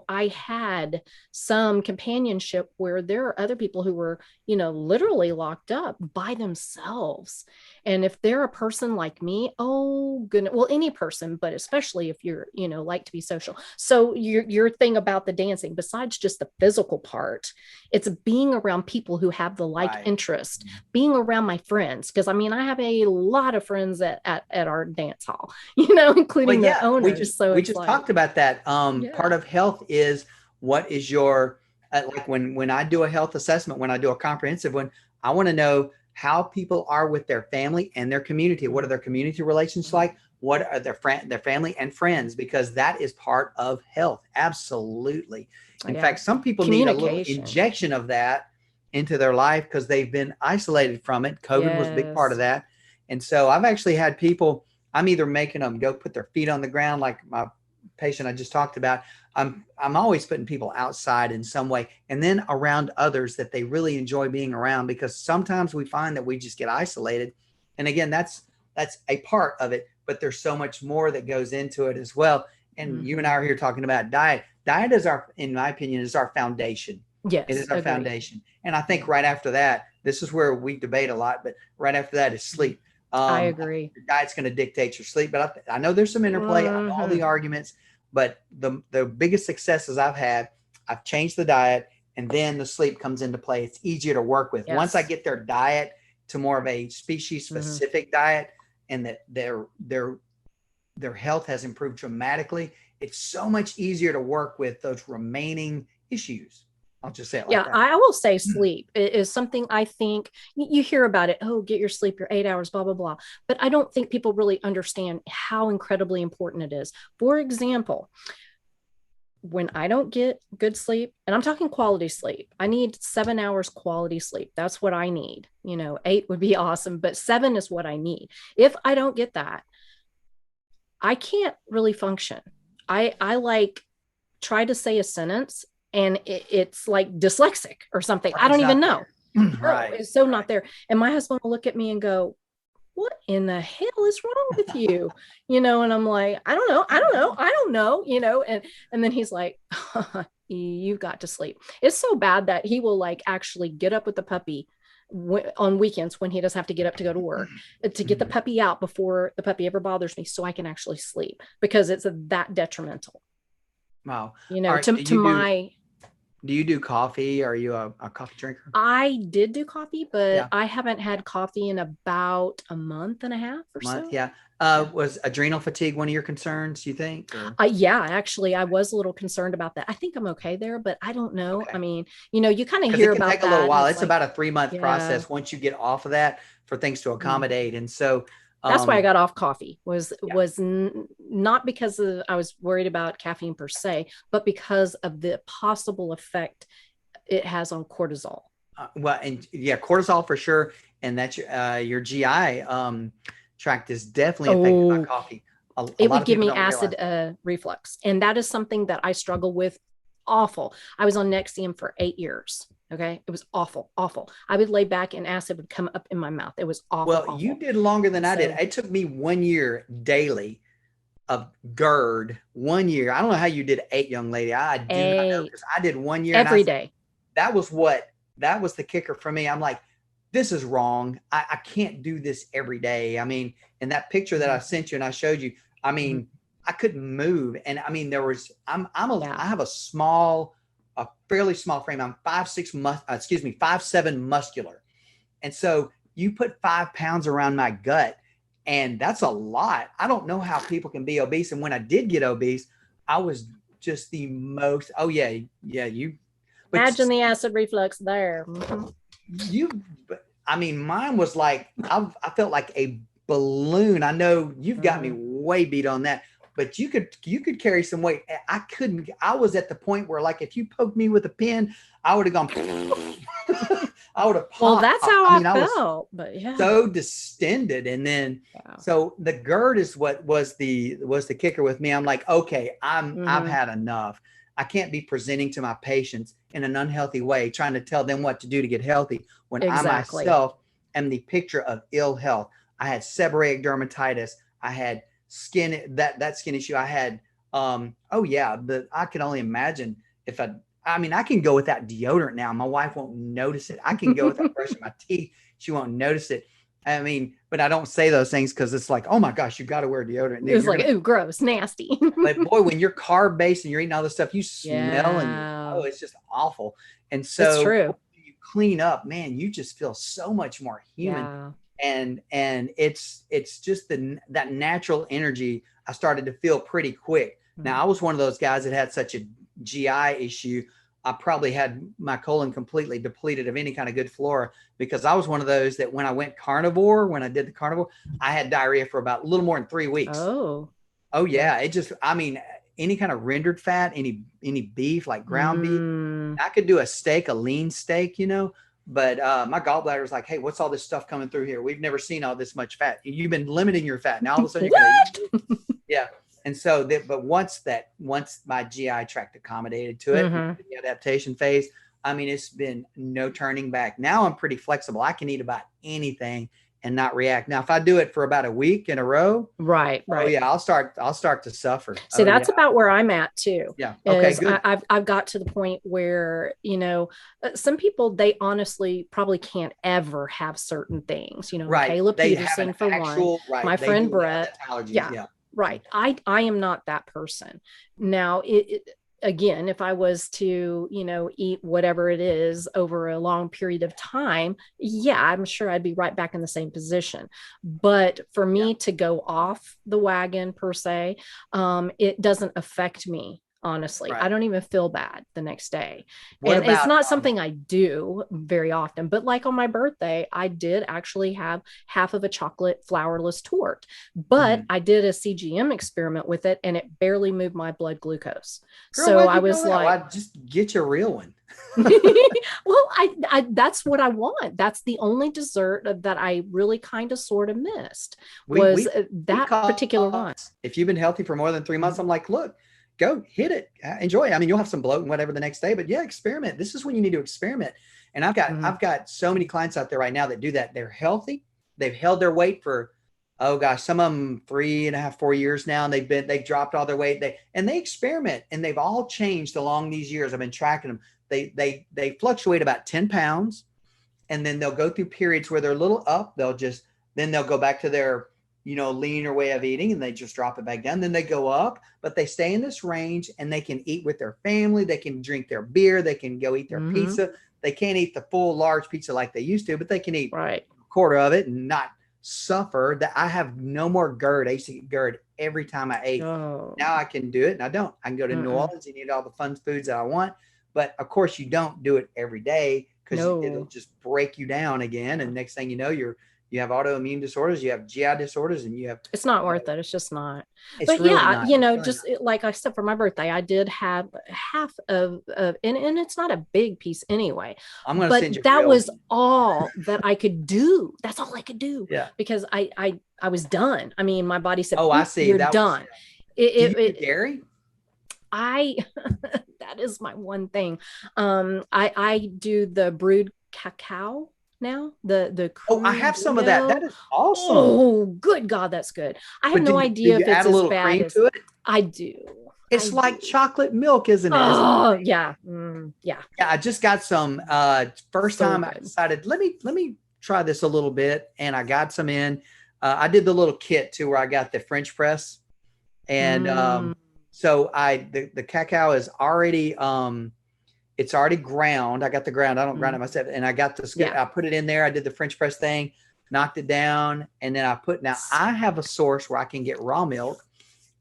I had some companionship where there are other people who were, literally locked up by themselves. And if they're a person like me, oh goodness, well, any person, but especially if you're, like to be social. So your thing about the dancing, besides just the physical part, it's being around people who have the like Right. interest, being around my friends. Cause I mean, I have a lot of friends at our dance hall, Well, including the yeah, owners. So we it's just like, talked about that. yeah. Part of health is what is your like when I do a health assessment, when I do a comprehensive one, I want to know how people are with their family and their community. What are their community relations like? What are their family and friends? Because that is part of health. Absolutely. In Yeah. fact, some people need a little Communication. injection of that into their life because they've been isolated from it. COVID was a big part of Yes. that. And so I've actually had people, I'm either making them go put their feet on the ground, like my patient I just talked about. I'm always putting people outside in some way, and then around others that they really enjoy being around, because sometimes we find that we just get isolated. And again, that's a part of it, but there's so much more that goes into it as well. And you and I Mm-hmm. are here talking about diet. Diet is in my opinion, is our foundation. It Yes. is our Agreed. foundation. And I Yeah. think right after that, this is where we debate a lot, but right after that is sleep. I I think agree. your diet's going to dictate your sleep, but I know there's some interplay. I know all Mm-hmm. the arguments, but the biggest successes I've had, I've changed the diet, and then the sleep comes into play. It's easier to work with. Once I Yes. get their diet to more of a species Mm-hmm. specific diet, and that their health has improved dramatically, it's so much easier to work with those remaining issues. I'll just say it like Yeah, that. I will say sleep is something I think you hear about it. Oh, get your sleep, your 8 hours, blah, blah, blah. But I don't think people really understand how incredibly important it is. For example, when I don't get good sleep, and I'm talking quality sleep, I need 7 hours quality sleep. That's what I need. 8 would be awesome, but 7 is what I need. If I don't get that, I can't really function. I like try to say a sentence and it's like dyslexic or something. I Brain's don't even not know. there. No, Right. it's so not Right. there. And my husband will look at me and go, "What in the hell is wrong with you?" And I'm like, I don't know, and then he's like, "You've got to sleep." It's so bad that he will like actually get up with the puppy on weekends when he doesn't have to get up to go to work to get the Mhm. puppy out before the puppy ever bothers me so I can actually sleep because it's that detrimental, Wow. All right. to my. Do you do coffee? Are you a coffee drinker? I did do coffee, but Yeah. I haven't had coffee in about a month and a half or Month. so. Yeah. Yeah. Was adrenal fatigue one of your concerns, you think? Or Yeah, actually, I was a little concerned about that. I think I'm okay there, but I don't know. I okay. mean, you kind of Because it hear can about take a little that, and while. it's It's like, about a 3 month yeah, process once you get off of that for things to mhm. accommodate. And so, That's why I um, got off coffee. Was yeah. not because I was worried about caffeine per se, but because of the possible effect it has on cortisol. Well, and yeah, cortisol for sure, and that's your GI tract is definitely affected by Oh, coffee. A it lot would of give people me don't realize acid that. reflux. And that is something that I struggle with awful. I was on Nexium for 8 years. Okay. It was awful, awful. I would lay back and acid would come up in my mouth. It was awful, Well, you awful. did longer than And I did. so, It took me 1 year daily of GERD. 1 year. I don't know how you did 8, young lady. I do not know, eight because I did 1 year, and every day. that was that was the kicker for me. I'm like, this is wrong. I can't do this every day. I mean, in that picture that I Mm-hmm. sent you and I showed you, I Mm-hmm. mean, I couldn't move. And I mean, Yeah. I have a fairly small frame. I'm 5'7" muscular. And so you put 5 pounds around my gut, and that's a lot. I don't know how people can be obese. And when I did get obese, I was just the most, oh yeah, but Imagine the acid reflux there. you, I mean, mine was like, I felt like a balloon. I know you've got me way beat on that, but you could carry some weight. I couldn't. I was at the point where, like, if you poked me with a pin, I would have gone. I would have popped. Well, that's how I Was felt, but yeah, so distended. And then, so the GERD is what was the kicker with me. I'm like, okay, I've had enough. I can't be presenting to my patients in an unhealthy way, trying to tell them what to do to get healthy when I myself am the picture of ill health. I had seborrheic dermatitis. I had skin, that skin issue. I had, I can only imagine if I mean, I can go without deodorant now. My wife won't notice it. I can go without brushing my teeth. She won't notice it. I mean, but I don't say those things because it's like, oh my gosh, you've got to wear deodorant. It's like, ooh, gross, nasty. But boy, when you're carb based and you're eating all this stuff, you smell and it's just awful. And so it's true. When you clean up, man, you just feel so much more human. Yeah. And it's just that natural energy I started to feel pretty quick. Now, I was one of those guys that had such a GI issue. I probably had my colon completely depleted of any kind of good flora, because I was one of those that when I went carnivore, when I did the carnivore, I had diarrhea for about a little more than 3 weeks. Oh yeah. It just, I mean, any kind of rendered fat, any beef, like ground beef, I could do a lean steak, but my gallbladder was like, hey, what's all this stuff coming through here? We've never seen all this much fat. You've been limiting your fat. Now all of a sudden you're gonna eat. Yeah. And so but once my GI tract accommodated to it, the adaptation phase, I mean, it's been no turning back. Now I'm pretty flexible. I can eat about anything and not react. Now, if I do it for about a week in a row, right. Oh yeah, I'll start to suffer. See, that's about where I'm at too. Yeah. Okay. Good. I've got to the point where, some people, they honestly probably can't ever have certain things, right. Kayla Peterson for one, right. My friend Brett. Yeah. Right. I am not that person. Now, again, if I was to, eat whatever it is over a long period of time, yeah, I'm sure I'd be right back in the same position. But for me to go off the wagon per se, it doesn't affect me. Honestly, I don't even feel bad the next day. And it's not something I do very often, but like on my birthday, I did actually have half of a chocolate flourless torte, but I did a CGM experiment with it and it barely moved my blood glucose. Girl, so I was like, just get your real one. Well, I that's what I want. That's the only dessert that I really kind of sort of missed was that particular one. If you've been healthy for more than 3 months, I'm like, look, go hit it, enjoy it. I mean, you'll have some bloat and whatever the next day, but yeah, experiment. This is when you need to experiment. And I've got so many clients out there right now that do that. They're healthy. They've held their weight for, oh gosh, some of them 3.5, 4 years now. And they've dropped all their weight. They experiment, and they've all changed along these years. I've been tracking them. They fluctuate about 10 pounds, and then they'll go through periods where they're a little up. Then they'll go back to their leaner way of eating, and they just drop it back down. Then they go up, but they stay in this range, and they can eat with their family. They can drink their beer. They can go eat their pizza. They can't eat the full large pizza like they used to, but they can eat a quarter of it and not suffer. That I have no more GERD. I used to get GERD every time I ate. Now I can do it, and I don't. I can go to New Orleans and eat all the fun foods that I want. But of course, you don't do it every day, because it'll just break you down again. And next thing you know, you have autoimmune disorders, you have GI disorders, and you have. It's not worth it. It's just not. It's but really yeah, not. just like I said, for my birthday, I did have half of and it's not a big piece anyway. I'm going to send you. That was all that I could do. That's all I could do. Yeah. Because I was done. I mean, my body said, "Oh, I see. You're done." Do you eat dairy? That is my one thing. I do the brewed cacao. Now the I have some of that. That is awesome. Oh, good God, that's good. I have no idea if it's add a little as bad cream as to it? I do. It's like chocolate milk, isn't it? Oh yeah, yeah. Yeah, I just got some. First time I decided, let me try this a little bit, and I got some in. I did the little kit too, where I got the French press, And Mm. so the cacao is already it's already ground. I got the ground. I don't grind it myself. And I got I put it in there. I did the French press thing, knocked it down. And then now I have a source where I can get raw milk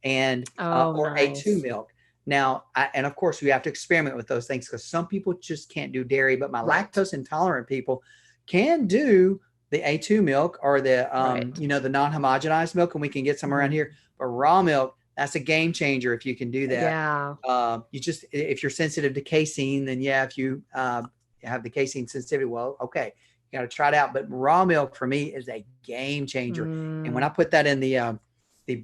and, or A2 milk. Now, and of course we have to experiment with those things because some people just can't do dairy, but my lactose intolerant people can do the A2 milk or the, the non-homogenized milk, and we can get some around here. But raw milk, that's a game changer if you can do that. Yeah. If you're sensitive to casein, then if you have the casein sensitivity, well, okay, you got to try it out. But raw milk for me is a game changer. And when I put that in the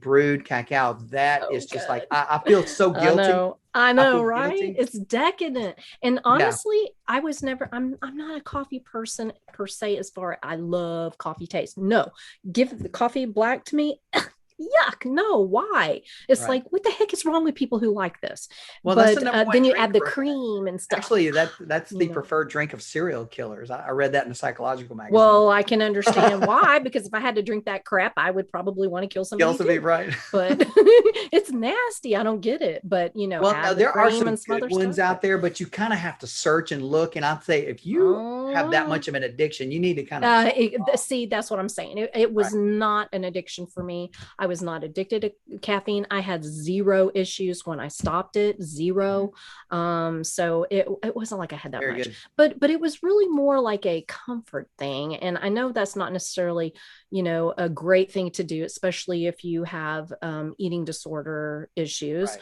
brewed cacao, that is just like, I feel so guilty. I know, right? Guilty. It's decadent. And honestly, I'm not a coffee person per se, as far as I love coffee taste. No, give the coffee black to me. Yuck, no, why? It's like, what the heck is wrong with people who like this? Well, but then you add the cream and stuff. Actually, that's the preferred drink of serial killers. I read that in a psychological magazine. Well, I can understand why, because if I had to drink that crap, I would probably want to kill somebody. Right. But it's nasty. I don't get it. But there are some good ones out there, but you kind of have to search and look. And I'd say if you have that much of an addiction, you need to kind of see. That's what I'm saying. It was not an addiction for me. I was not addicted to caffeine. I had zero issues when I stopped it. Zero. So it wasn't like I had that Very much, good. but it was really more like a comfort thing. And I know that's not necessarily, a great thing to do, especially if you have eating disorder issues,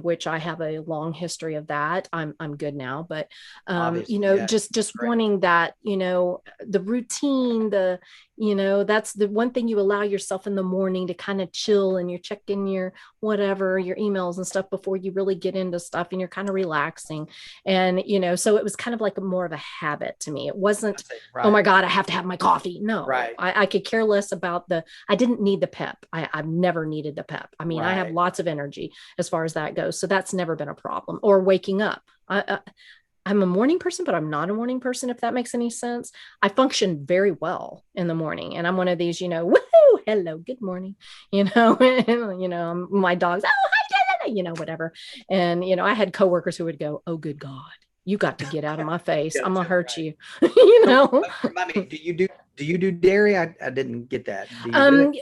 which I have a long history of that. I'm good now, but just wanting that, the routine, that's the one thing you allow yourself in the morning to kind of chill, and you're checking your emails and stuff before you really get into stuff, and you're kind of relaxing. And, so it was kind of like more of a habit to me. It wasn't, oh my God, I have to have my coffee. No, I could care less about I didn't need the pep. I've never needed the pep. I mean, I have lots of energy as far as that goes. So that's never been a problem. Or waking up. I'm a morning person, but I'm not a morning person, if that makes any sense. I function very well in the morning, and I'm one of these, woohoo, hello, good morning, and, my dogs, oh, hi, whatever. And, I had coworkers who would go, oh, good God, you got to get out of my face. I'm going to hurt you, Remind me, do you do dairy? I didn't get that. Do you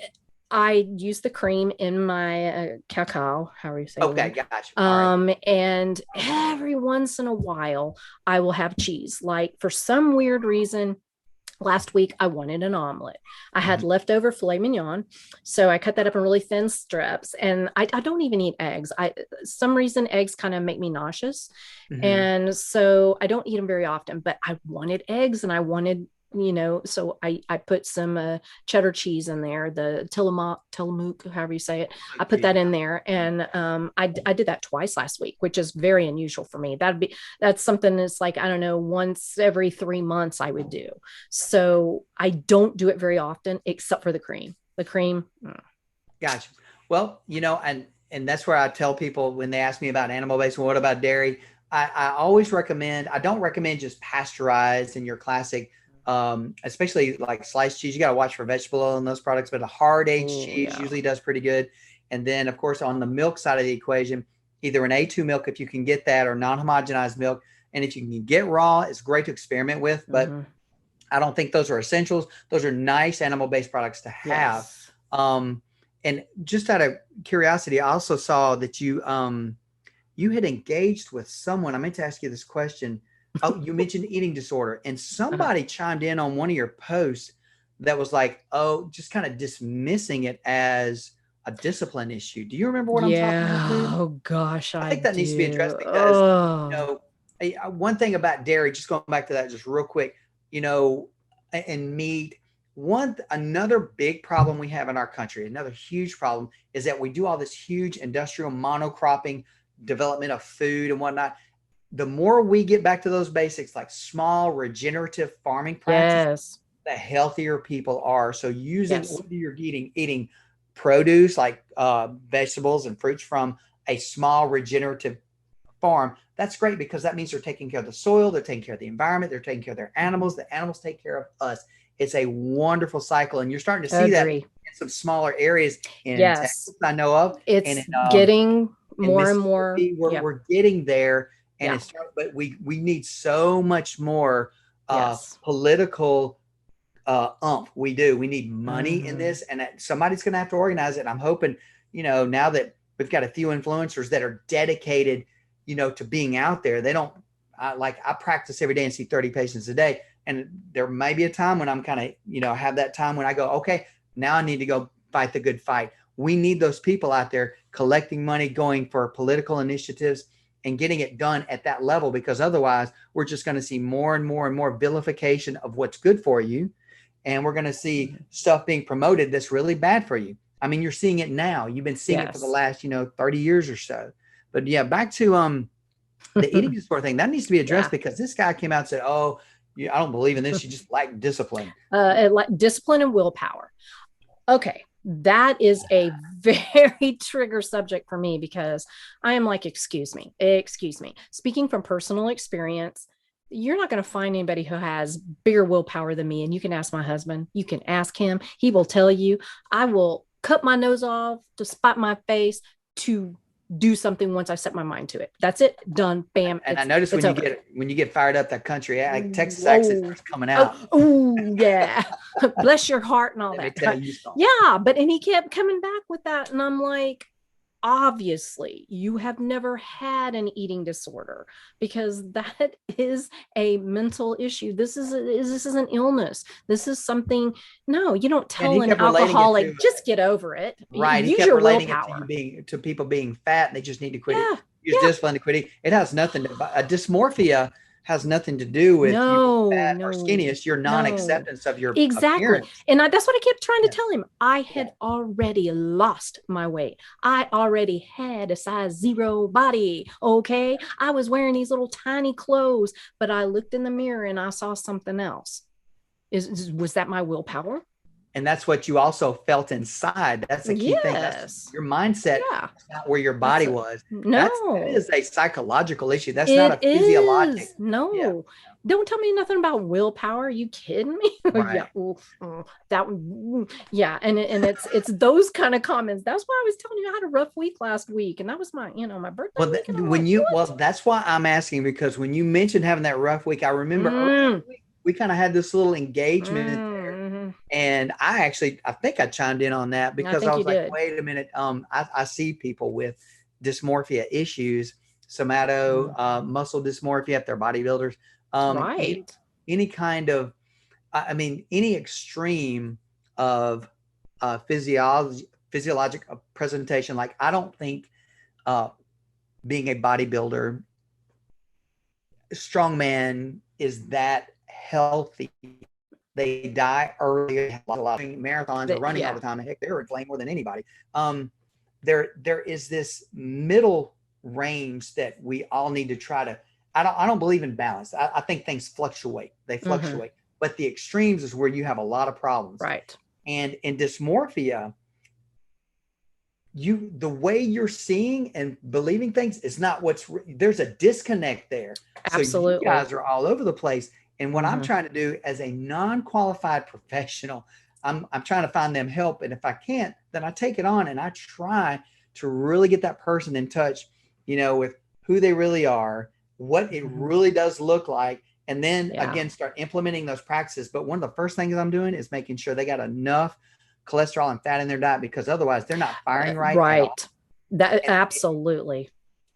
I use the cream in my cacao. How are you saying? Okay, gotcha. And every once in a while, I will have cheese. Like, for some weird reason, last week I wanted an omelet. I had leftover filet mignon, so I cut that up in really thin strips. And I don't even eat eggs. Some reason eggs kind of make me nauseous, and so I don't eat them very often. But I wanted eggs, and I wanted, so I put some cheddar cheese in there, the Tillamook, however you say it. I put that in there, and I did that twice last week, which is very unusual for me. That's something that's like, I don't know, once every 3 months I would do. So I don't do it very often, except for the cream. Gotcha. Well, and that's where I tell people when they ask me about animal-based, well, what about dairy? I always recommend, I don't recommend just pasteurized in your classic, especially like sliced cheese. You got to watch for vegetable oil in those products, but a hard aged cheese usually does pretty good. And then, of course, on the milk side of the equation, either an A2 milk, if you can get that, or non-homogenized milk. And if you can get raw, it's great to experiment with, but I don't think those are essentials. Those are nice animal-based products to have. Yes. And just out of curiosity, I also saw that you had engaged with someone. I meant to ask you this question. Oh, you mentioned eating disorder, and somebody chimed in on one of your posts that was like, oh, just kind of dismissing it as a discipline issue. Do you remember what I'm talking about? Oh gosh, I think that needs to be addressed because one thing about dairy, just going back to that just real quick, and meat. Another big problem we have in our country, another huge problem, is that we do all this huge industrial monocropping development of food and whatnot. The more we get back to those basics, like small regenerative farming practices, the healthier people are. So whether you're eating produce like vegetables and fruits from a small regenerative farm, that's great, because that means they're taking care of the soil, they're taking care of the environment, they're taking care of their animals, the animals take care of us. It's a wonderful cycle. And you're starting to see that Agree. in some smaller areas in Yes. Texas, I know of. It's And getting in more and more. Mississippi, we're getting there. And Yeah. but we need so much more Yes. political we do. We need money in this, and somebody's going to have to organize it. And I'm hoping, now that we've got a few influencers that are dedicated, to being out there. They don't I practice every day and see 30 patients a day. And there may be a time when I'm kind of, have that time when I go, okay, now I need to go fight the good fight. We need those people out there collecting money, going for political initiatives and getting it done at that level, because otherwise we're just going to see more and more and more vilification of what's good for you. And we're going to see stuff being promoted that's really bad for you. I mean, you're seeing it now. You've been seeing it for the last, 30 years or so. But yeah, back to the eating disorder thing, that needs to be addressed because this guy came out and said, oh, I don't believe in this. You just lack discipline. Discipline and willpower. Okay. That is a very trigger subject for me, because I am like, excuse me. Speaking from personal experience, you're not going to find anybody who has bigger willpower than me. And you can ask my husband, you can ask him. He will tell you, I will cut my nose off to spite my face to do something once I set my mind to it. That's it. Done. Bam. And I noticed when you get fired up, that country, Texas accent starts coming out. Oh, yeah. Bless your heart and all that. Yeah. And he kept coming back with that. And I'm like, obviously you have never had an eating disorder, because that is a mental issue. This is an illness. This is something. No, you don't tell an alcoholic, just get over it. Right. Use your willpower. To people being fat, and they just need to quit it. Use discipline to quit it. It has nothing to, a dysmorphia has nothing to do with you fat or skinny. It's your non-acceptance of your appearance. And that's what I kept trying to tell him. I had already lost my weight. I already had a size 0 body. Okay. I was wearing these little tiny clothes, but I looked in the mirror and I saw something else. Was that my willpower? And that's what you also felt inside. That's the key thing. That's your mindset. That's not where your body was. No, that is a psychological issue. That's not a physiological. No. Yeah. Don't tell me nothing about willpower. Are you kidding me? Right. And it's those kind of comments. That's why I was telling you I had a rough week last week, and that was my my birthday. Well, that's why I'm asking, because when you mentioned having that rough week, I remember we kind of had this little engagement there. And I think I chimed in on that, because I was like, wait a minute. I see people with dysmorphia issues, somato muscle dysmorphia, if they're bodybuilders. Any kind of, any extreme of physiologic presentation. Like, I don't think being a bodybuilder, strongman is that healthy. They die early, a lot of marathons or running all the time. Heck, they're inflamed more than anybody. There is this middle range that we all need to try to. I don't believe in balance. I think things fluctuate. They fluctuate, but the extremes is where you have a lot of problems. Right. And in dysmorphia, the way you're seeing and believing things is not there's a disconnect there. Absolutely. So you guys are all over the place. And what I'm trying to do as a non-qualified professional, I'm trying to find them help. And if I can't, then I take it on and I try to really get that person in touch, with who they really are, what it really does look like. And then again, start implementing those practices. But one of the first things I'm doing is making sure they got enough cholesterol and fat in their diet, because otherwise they're not firing right. Right. Absolutely.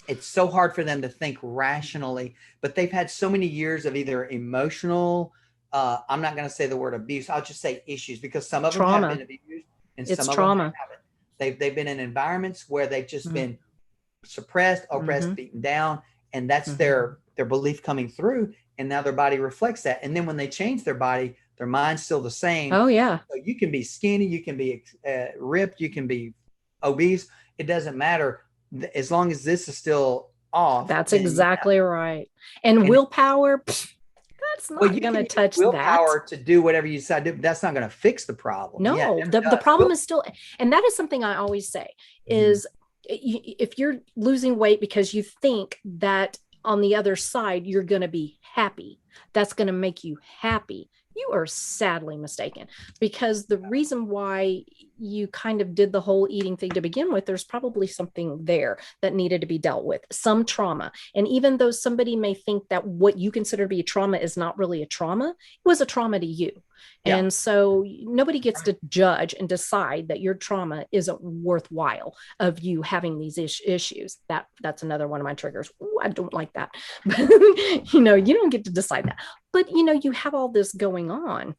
It's so hard for them to think rationally, but they've had so many years of either emotional, I'm not going to say the word abuse, I'll just say issues, because some of them have been abused and some of them haven't. They've been in environments where they've just been suppressed, oppressed, beaten down, and that's their belief coming through, and now their body reflects that. And then when they change their body, their mind's still the same. Oh yeah. So you can be skinny, you can be ripped, you can be obese. It doesn't matter. As long as this is still off. That's exactly right. And willpower, that's not going to touch willpower to do whatever you decide to do. That's not going to fix the problem. No, the problem is still, and that is something I always say is if you're losing weight because you think that on the other side, you're going to be happy, that's going to make you happy. You are sadly mistaken, because the reason why you kind of did the whole eating thing to begin with, there's probably something there that needed to be dealt with, some trauma. And even though somebody may think that what you consider to be a trauma is not really a trauma, it was a trauma to you. Yeah. And so nobody gets to judge and decide that your trauma isn't worthwhile of you having these issues. That's another one of my triggers. Ooh, I don't like that. You don't get to decide that. But you have all this going on.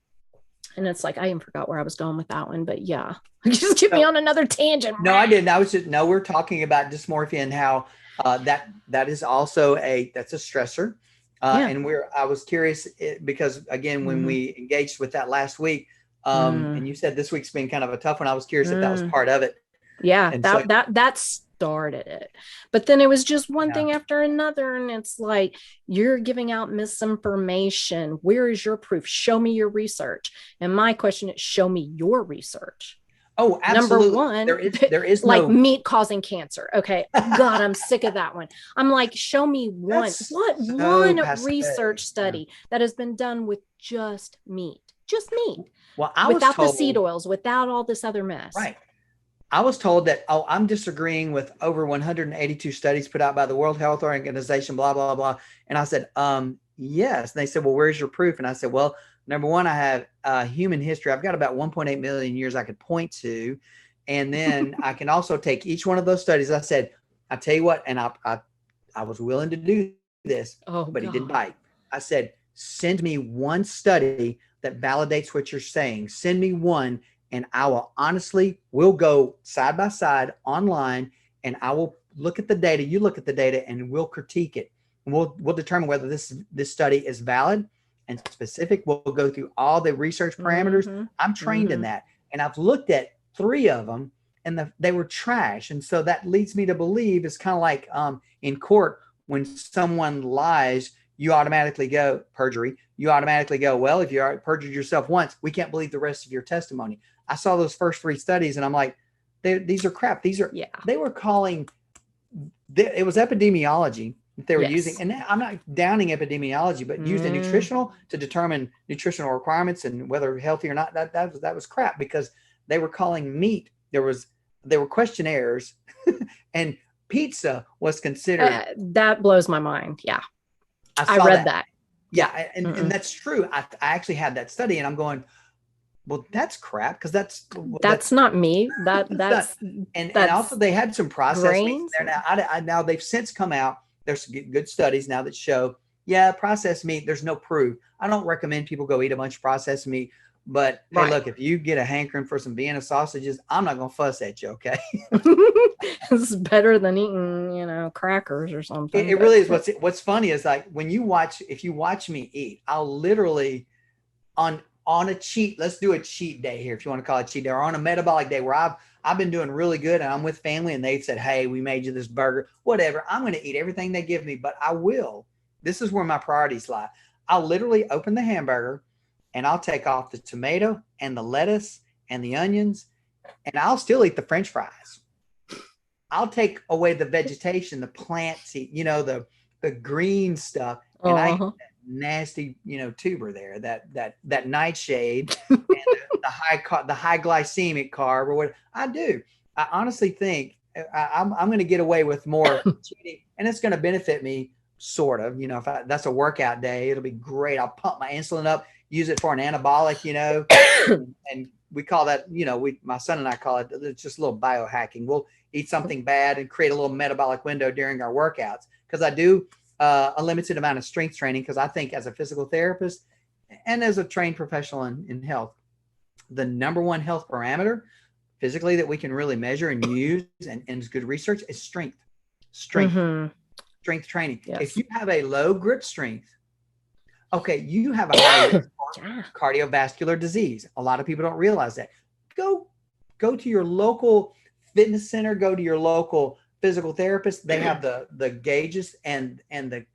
And it's like, I even forgot where I was going with that one, but yeah, just get me on another tangent. No, I didn't. We're talking about dysmorphia and how that is also that's a stressor. And I was curious because again, when we engaged with that last week, and you said this week's been kind of a tough one, I was curious if that was part of it. Yeah, and that started it. But then it was just one thing after another. And it's like, you're giving out misinformation. Where is your proof? Show me your research. And my question is, show me your research. Oh, absolutely. Number one, there is like meat causing cancer. Okay. God, I'm sick of that one. I'm like, show me one research study that has been done with just meat. Well, without the seed oils, without all this other mess. Right. I was told that, I'm disagreeing with over 182 studies put out by the World Health Organization, blah, blah, blah. And I said, yes. And they said, well, where's your proof? And I said, well, number one, I have human history. I've got about 1.8 million years I could point to. And then I can also take each one of those studies. I said, I tell you what, and I was willing to do this, but he didn't bite. I said, send me one study that validates what you're saying. Send me one. And we'll go side by side online, and I will look at the data. You look at the data, and we'll critique it. And we'll determine whether this study is valid and specific. We'll go through all the research parameters. I'm trained in that, and I've looked at 3 of them, and they were trash. And so that leads me to believe it's kind of like in court when someone lies, you automatically go perjury. You automatically go, well, if you perjured yourself once, we can't believe the rest of your testimony. I saw those first 3 studies and I'm like, these are crap. They were calling, it was epidemiology that they were using. And I'm not downing epidemiology, but used in nutritional to determine nutritional requirements and whether healthy or not. That was crap, because they were calling meat. There were questionnaires and pizza was considered. That blows my mind. Yeah. I read that. Yeah. And that's true. I actually had that study and I'm going, well, that's crap, because that's not me. That's and also they had some processed meats there. Now they've since come out. There's good studies now that show, processed meat, there's no proof. I don't recommend people go eat a bunch of processed meat, but hey, look, if you get a hankering for some Vienna sausages, I'm not gonna fuss at you, okay? It's better than eating, crackers or something. It really is. What's funny is, like, if you watch me eat, I'll literally on a cheat, let's do a cheat day here, if you want to call it a cheat day, or on a metabolic day where I've been doing really good and I'm with family and they said, hey, we made you this burger, whatever. I'm going to eat everything they give me, but this is where my priorities lie. I'll literally open the hamburger and I'll take off the tomato and the lettuce and the onions, and I'll still eat the French fries. I'll take away the vegetation, the plants, the green stuff. And I eat that nasty, tuber there, that nightshade, and the high glycemic carb, or what I do. I honestly think I'm going to get away with more cheating, and it's going to benefit me sort of, if that's a workout day, it'll be great. I'll pump my insulin up, use it for an anabolic, and we call that, my son and I call it, it's just a little biohacking. We'll eat something bad and create a little metabolic window during our workouts. Cause I do a limited amount of strength training, because I think as a physical therapist and as a trained professional in health, the number one health parameter physically that we can really measure and use and is good research is strength training. Yes. If you have a low grip strength, okay, you have a high risk for cardiovascular disease. A lot of people don't realize that. Go to your local fitness center, go to your local physical therapist. They have the gauges and the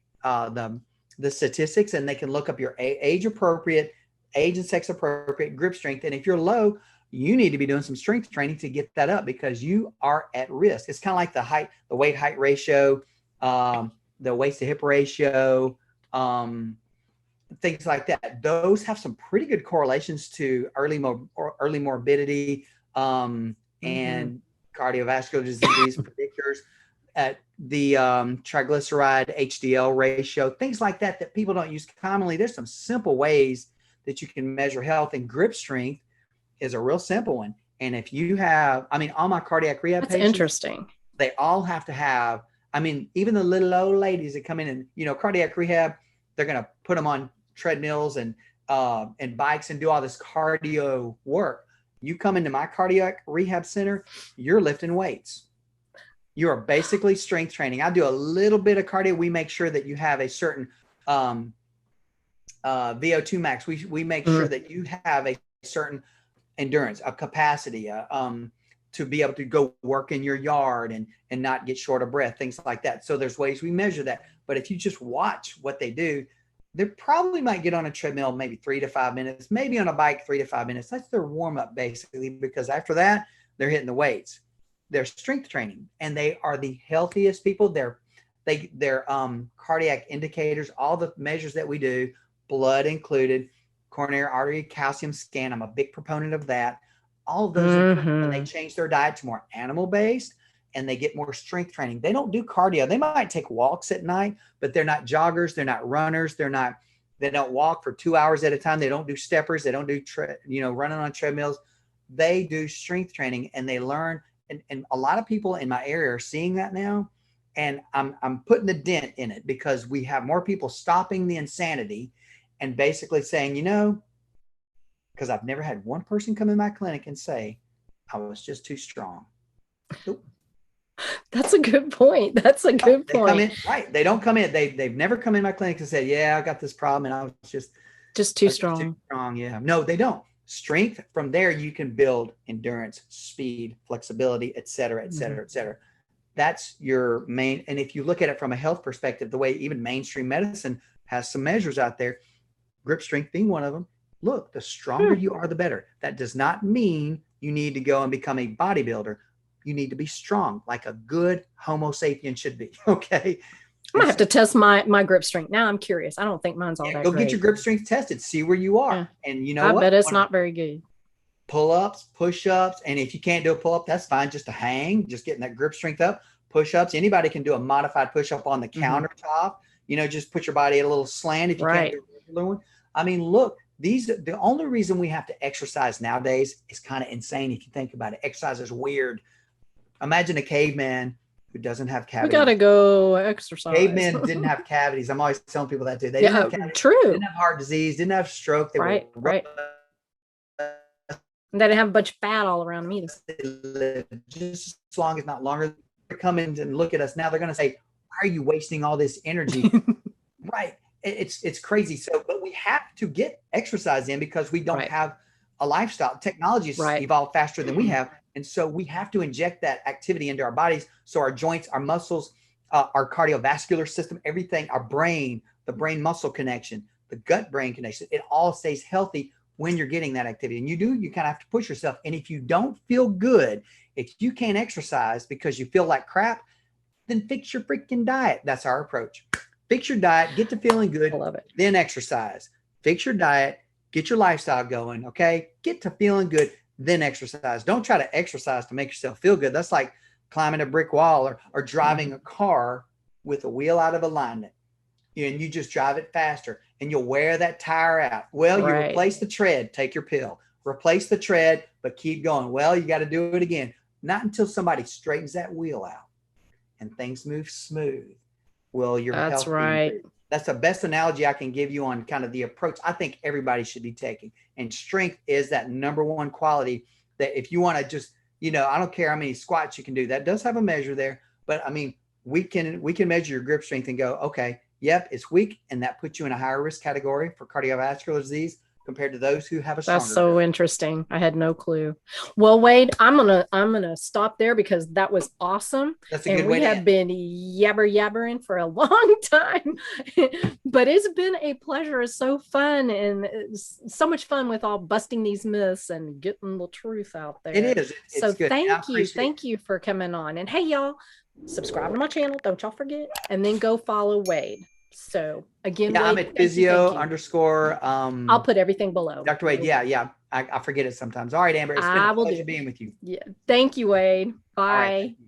statistics, and they can look up your age and sex appropriate grip strength. And if you're low, you need to be doing some strength training to get that up, because you are at risk. It's kind of like the weight height ratio, the waist to hip ratio, things like that. Those have some pretty good correlations to early morbidity and cardiovascular disease predictors. At the triglyceride HDL ratio, things like that that people don't use commonly. There's some simple ways that you can measure health, and grip strength is a real simple one. And if you have, I mean, all my cardiac rehab That's patients, interesting. they all have to have, I mean, even the little old ladies that come in and, you know, cardiac rehab, they're going to put them on treadmills and bikes and do all this cardio work. You come into my cardiac rehab center, you're lifting weights. You are basically strength training. I do a little bit of cardio. We make sure that you have a certain VO2 max. We make sure that you have a certain endurance, a capacity, to be able to go work in your yard and not get short of breath, things like that. So there's ways we measure that. But if you just watch what they do, they probably might get on a treadmill maybe 3 to 5 minutes, maybe on a bike 3 to 5 minutes. That's their warm up basically, because after that, they're hitting the weights. They're strength training, and they are the healthiest people. They're cardiac indicators, all the measures that we do, blood included, coronary artery calcium scan. I'm a big proponent of that. All of those are good when they change their diet to more animal-based and they get more strength training. They don't do cardio. They might take walks at night, but they're not joggers. They're not runners. They don't walk for 2 hours at a time. They don't do steppers. They don't do, running on treadmills. They do strength training, and they learn. And a lot of people in my area are seeing that now. And I'm putting a dent in it because we have more people stopping the insanity and basically saying, because I've never had one person come in my clinic and say, I was just too strong. Nope. That's a good point. That's a good point. Come in, right. They don't come in. They've never come in my clinic and said, yeah, I got this problem and I was just too strong. Too strong. Yeah. No, they don't. Strength, from there, you can build endurance, speed, flexibility, et cetera, et cetera, et cetera. That's your main. And if you look at it from a health perspective, the way even mainstream medicine has some measures out there, grip strength being one of them. Look, the stronger you are, the better. That does not mean you need to go and become a bodybuilder. You need to be strong, like a good Homo sapien should be. Okay. I'm gonna have to test my grip strength. Now I'm curious. I don't think mine's all that go great. Get your grip strength tested. See where you are. Yeah. And I bet it's not very good. Pull-ups, push-ups. And if you can't do a pull-up, that's fine. Just to hang, just getting that grip strength up. Push-ups. Anybody can do a modified push-up on the countertop. Just put your body at a little slant if you can't do a regular one. I mean, look, the only reason we have to exercise nowadays is kind of insane if you think about it. Exercise is weird. Imagine a caveman who doesn't have cavities. We gotta go exercise. Cavemen didn't have cavities. I'm always telling people that too. They didn't have cavities. True. They didn't have heart disease. Didn't have stroke. They right. And they didn't have a bunch of fat all around them either. They lived just as long, if not longer. They come in and look at us now. They're going to say, "Why are you wasting all this energy?" Right. It's crazy. So, but we have to get exercise in because we don't have a lifestyle. Technology's evolved faster than we have. And so we have to inject that activity into our bodies. So our joints, our muscles, our cardiovascular system, everything, our brain, the brain muscle connection, the gut brain connection, it all stays healthy when you're getting that activity. And you kind of have to push yourself. And if you don't feel good, if you can't exercise because you feel like crap, then fix your freaking diet. That's our approach. Fix your diet, get to feeling good, then exercise. Fix your diet, get your lifestyle going, okay? Get to feeling good, then exercise. Don't try to exercise to make yourself feel good. That's like climbing a brick wall or driving a car with a wheel out of alignment. And you just drive it faster and you'll wear that tire out. Well, you replace the tread, take your pill. Replace the tread, but keep going. Well, you got to do it again. Not until somebody straightens that wheel out and things move smooth. Well, you're healthy. That's right. That's the best analogy I can give you on kind of the approach I think everybody should be taking. And strength is that number one quality that if you want to just, I don't care how many squats you can do. That does have a measure there. But I mean, we can measure your grip strength and go, okay, yep, it's weak. And that puts you in a higher risk category for cardiovascular disease compared to those who have a stronger That's so grip. Interesting. I had no clue. Well, Wade, I'm gonna stop there because that was awesome. That's a good way. We have been yabbering for a long time, but it's been a pleasure. It's so fun and it's so much fun with all busting these myths and getting the truth out there. It is. It's so good. Thank you for coming on. And hey, y'all, subscribe to my channel. Don't y'all forget. And then go follow Wade. So again, Yeah, Wade, I'm at thank you, physio thank you. underscore. I'll put everything below. Dr. Wade. Yeah. I forget it sometimes. All right, Amber. It's been I a will pleasure do. being with you. Yeah. Thank you, Wade. All right. Bye. Thank you.